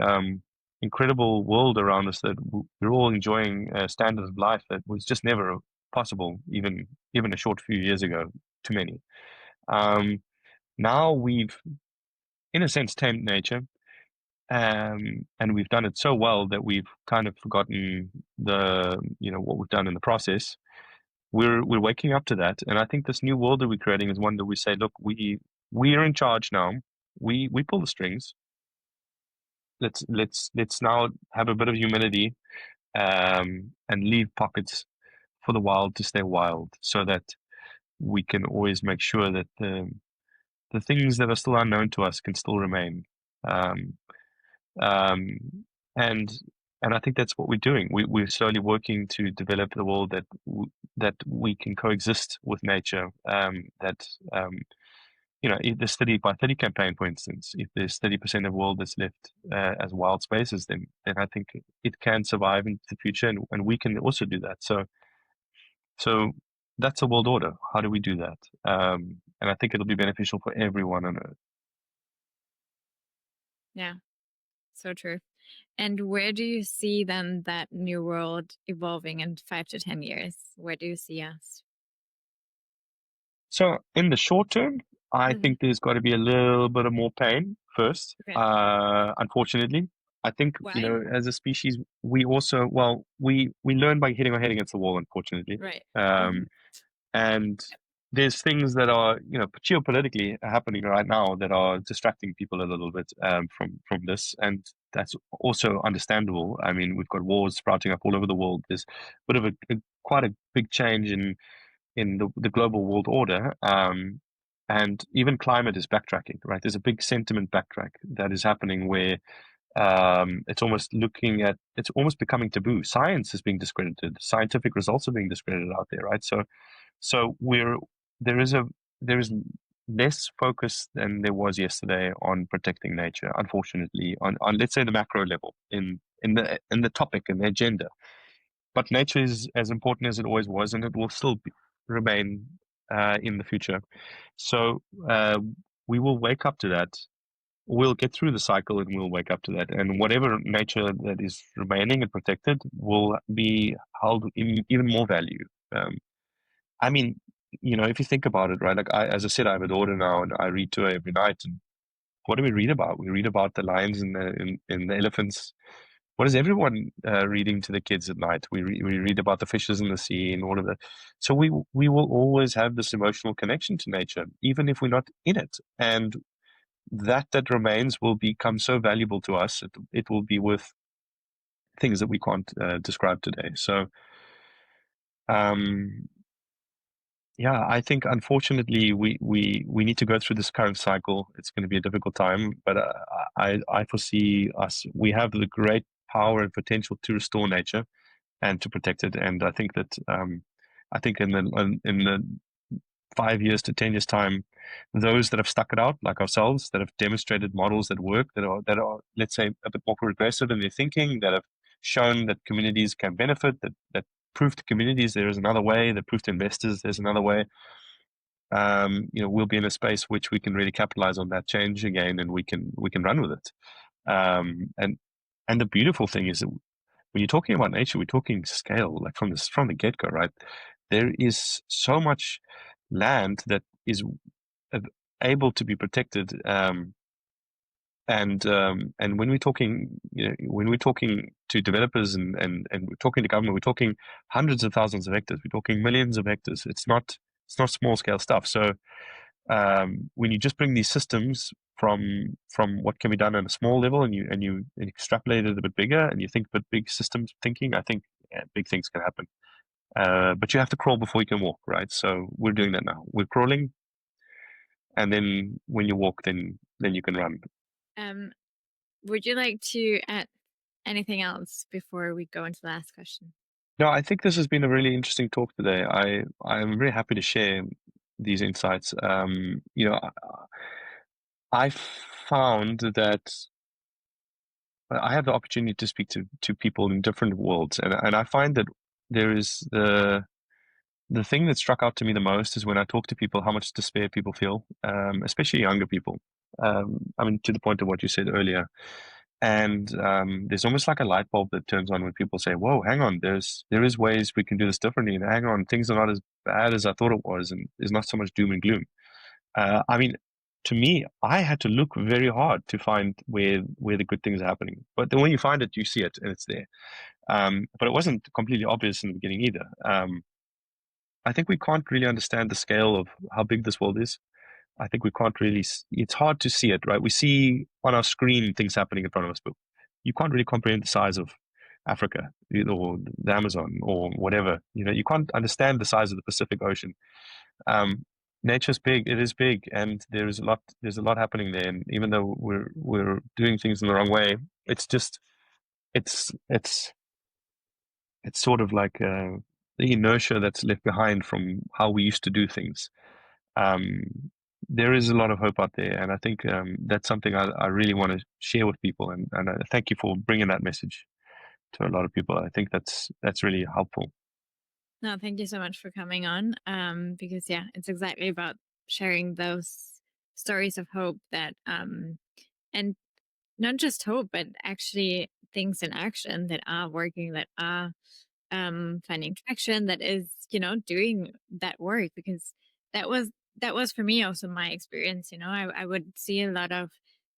Speaker 1: incredible world around us that we're all enjoying a standard of life that was just never possible, even a short few years ago, to many. Um, Now we've, in a sense, tamed nature, and we've done it so well that we've kind of forgotten what we've done in the process. We're waking up to that, and I think this new world that we're creating is one that we say, look, we are in charge now. We pull the strings. Let's now have a bit of humility, and leave pockets for the wild to stay wild, so that we can always make sure that the things that are still unknown to us can still remain. Um, um, and and I think that's what we're doing. We're slowly working to develop the world that we can coexist with nature. Um, if the 30 by 30 campaign, for instance, if there's 30% of the world that's left as wild spaces, then I think it can survive into the future, and we can also do that. So that's a world order. How do we do that? And I think it'll be beneficial for everyone on Earth.
Speaker 2: Yeah, so true. And where do you see then that new world evolving in 5 to 10 years? Where do you see us?
Speaker 1: So in the short term, I
Speaker 2: Mhm.
Speaker 1: think there's got to be a little bit of more pain first.
Speaker 2: Okay.
Speaker 1: Unfortunately, I think
Speaker 2: Why?
Speaker 1: as a species, we also we learn by hitting our head against the wall. Unfortunately,
Speaker 2: Right.
Speaker 1: um, and there's things that are geopolitically happening right now that are distracting people a little bit from this, and that's also understandable. I mean, we've got wars sprouting up all over the world. There's a bit of quite a big change in the global world order. And even climate is backtracking, right? There's a big sentiment backtrack that is happening where it's almost becoming taboo. Science is being discredited. Scientific results are being discredited out there, right? So there is a there is less focus than there was yesterday on protecting nature, unfortunately, on let's say the macro level in the topic and the agenda. But nature is as important as it always was, and it will still remain in the future. So we will wake up to that. We'll get through the cycle, and we'll wake up to that. And whatever nature that is remaining and protected will be held in even more value. Um, I mean, if you think about it, right? Like as I said, I have a daughter now, and I read to her every night. And what do we read about? We read about the lions and the elephants. What is everyone reading to the kids at night? We read about the fishes in the sea and all of that. So we will always have this emotional connection to nature, even if we're not in it. And that remains will become so valuable to us. It will be worth things that we can't describe today. So um, yeah, I think unfortunately we need to go through this current cycle. It's going to be a difficult time, but I foresee us. We have the great power and potential to restore nature and to protect it. And I think in the 5 years to 10 years time, those that have stuck it out, like ourselves, that have demonstrated models that work, that are let's say a bit more progressive in their thinking, that have shown that communities can benefit, that prove to communities there is another way, that prove to investors there's another way. We'll be in a space which we can really capitalize on that change again, and we can run with it. And the beautiful thing is that when you're talking about nature, we're talking scale, like from the get go, right? There is so much land that is able to be protected. And when we're talking, when we're talking to developers and we're talking to government, we're talking hundreds of thousands of hectares. We're talking millions of hectares. It's not small scale stuff. So when you just bring these systems from what can be done on a small level, and you extrapolate it a bit bigger, and you think a bit big systems thinking, I think big things can happen. But you have to crawl before you can walk, right? So we're doing that now. We're crawling, and then when you walk, then you can run.
Speaker 2: Would you like to add anything else before we go into the last question?
Speaker 1: No, I think this has been a really interesting talk today. I'm very happy to share these insights. I found that I have the opportunity to speak to people in different worlds, and I find that there is the thing that struck out to me the most is when I talk to people, how much despair people feel, especially younger people. I mean, to the point of what you said earlier. And there's almost like a light bulb that turns on when people say, "Whoa, hang on, there is ways we can do this differently, and hang on, things are not as bad as I thought it was, and there's not so much doom and gloom." I mean, to me, I had to look very hard to find where the good things are happening. But then when you find it, you see it, and it's there. But it wasn't completely obvious in the beginning either. I think we can't really understand the scale of how big this world is. I think we can't really, it's hard to see it, right? We see on our screen things happening in front of us, but you can't really comprehend the size of Africa or the Amazon or whatever. You can't understand the size of the Pacific Ocean. Um, Nature's big, it is big, and there's a lot happening there. And even though we're doing things in the wrong way, it's just, it's sort of like the inertia that's left behind from how we used to do things. um, there is a lot of hope out there, and I think that's something I really want to share with people. And I thank you for bringing that message to a lot of people. I think that's really helpful.
Speaker 2: No, thank you so much for coming on. Because yeah, it's exactly about sharing those stories of hope that and not just hope, but actually things in action that are working, that are finding traction, that is, doing that work. Because that was that was for me also my experience. I would see a lot of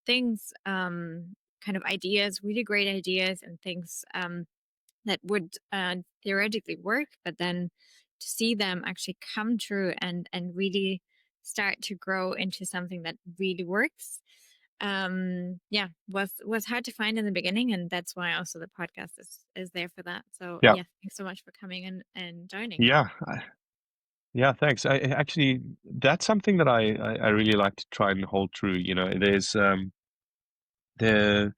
Speaker 2: things, kind of ideas, really great ideas and things that would theoretically work, but then to see them actually come true and really start to grow into something that really works, yeah, was hard to find in the beginning, and that's why also the podcast is there for that. So
Speaker 1: Yeah,
Speaker 2: yeah, thanks so much for coming and joining.
Speaker 1: yeah, yeah. Thanks. Actually, that's something that I really like to try and hold true. There's the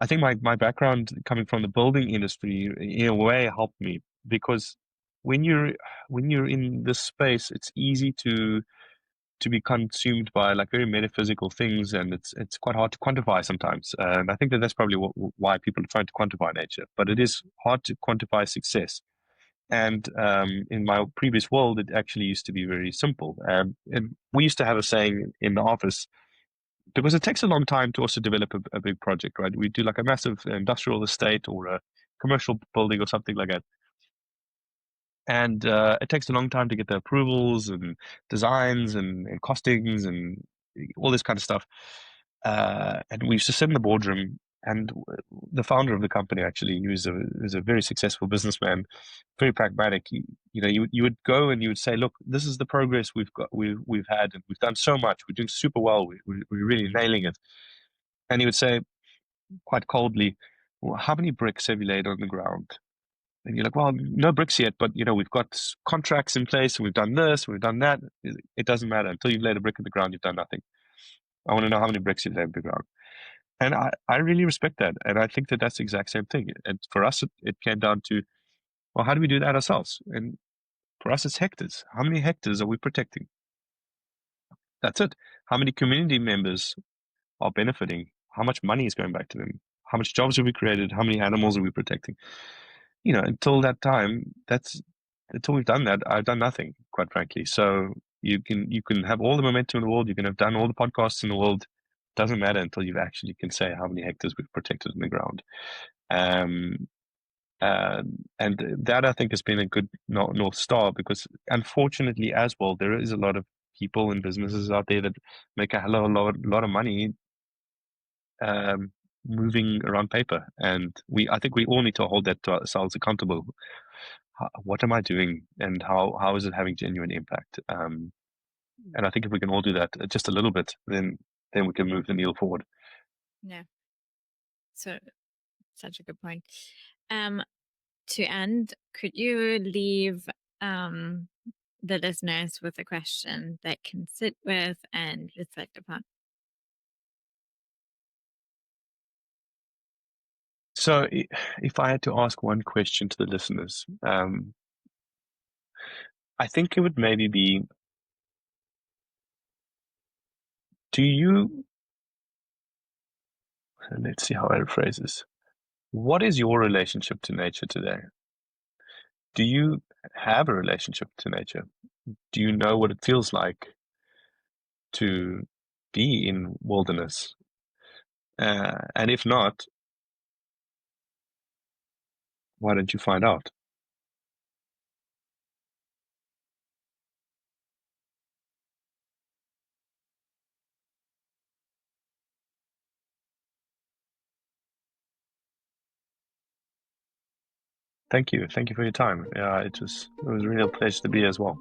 Speaker 1: I think my background coming from the building industry in a way helped me, because when you're in this space, it's easy to be consumed by like very metaphysical things, and it's quite hard to quantify sometimes. And I think that's probably why people are trying to quantify nature, but it is hard to quantify success. And in my previous world, it actually used to be very simple. And we used to have a saying in the office, because it takes a long time to also develop a big project, right? We do like a massive industrial estate or a commercial building or something like that. And it takes a long time to get the approvals and designs and costings and all this kind of stuff. And we used to sit in the boardroom, and the founder of the company, actually, who's a very successful businessman, very pragmatic. You would go and you would say, "Look, this is the progress we've had, and we've done so much. We're doing super well. We're really nailing it." And he would say, quite coldly, "Well, how many bricks have you laid on the ground?" And you're like, "Well, no bricks yet, but we've got contracts in place, and we've done this, we've done that." It doesn't matter until you've laid a brick in the ground. You've done nothing. I want to know how many bricks you've laid in the ground. And I really respect that, and I think that that's the exact same thing. And for us, it came down to, well, how do we do that ourselves? And for us, it's hectares. How many hectares are we protecting? That's it. How many community members are benefiting? How much money is going back to them? How much jobs have we created? How many animals are we protecting? Until that time, until we've done that, I've done nothing, quite frankly. So you can have all the momentum in the world, you can have done all the podcasts in the world, doesn't matter until you actually can say how many hectares we've protected in the ground. Um, and that, I think, has been a good North Star, because unfortunately as well, there is a lot of people and businesses out there that make a hell of a lot of money um, moving around paper. And I think we all need to hold that to ourselves accountable. What am I doing, and how is it having genuine impact? And I think if we can all do that just a little bit, then we can move the needle forward.
Speaker 2: Yeah. So such a good point. To end, could you leave the listeners with a question they can sit with and reflect upon?
Speaker 1: So if I had to ask one question to the listeners, I think it would maybe be, let's see how I rephrase this. What is your relationship to nature today? Do you have a relationship to nature? Do you know what it feels like to be in wilderness? And if not, why don't you find out? Thank you. Thank you for your time. Yeah, it was a real pleasure to be here as well.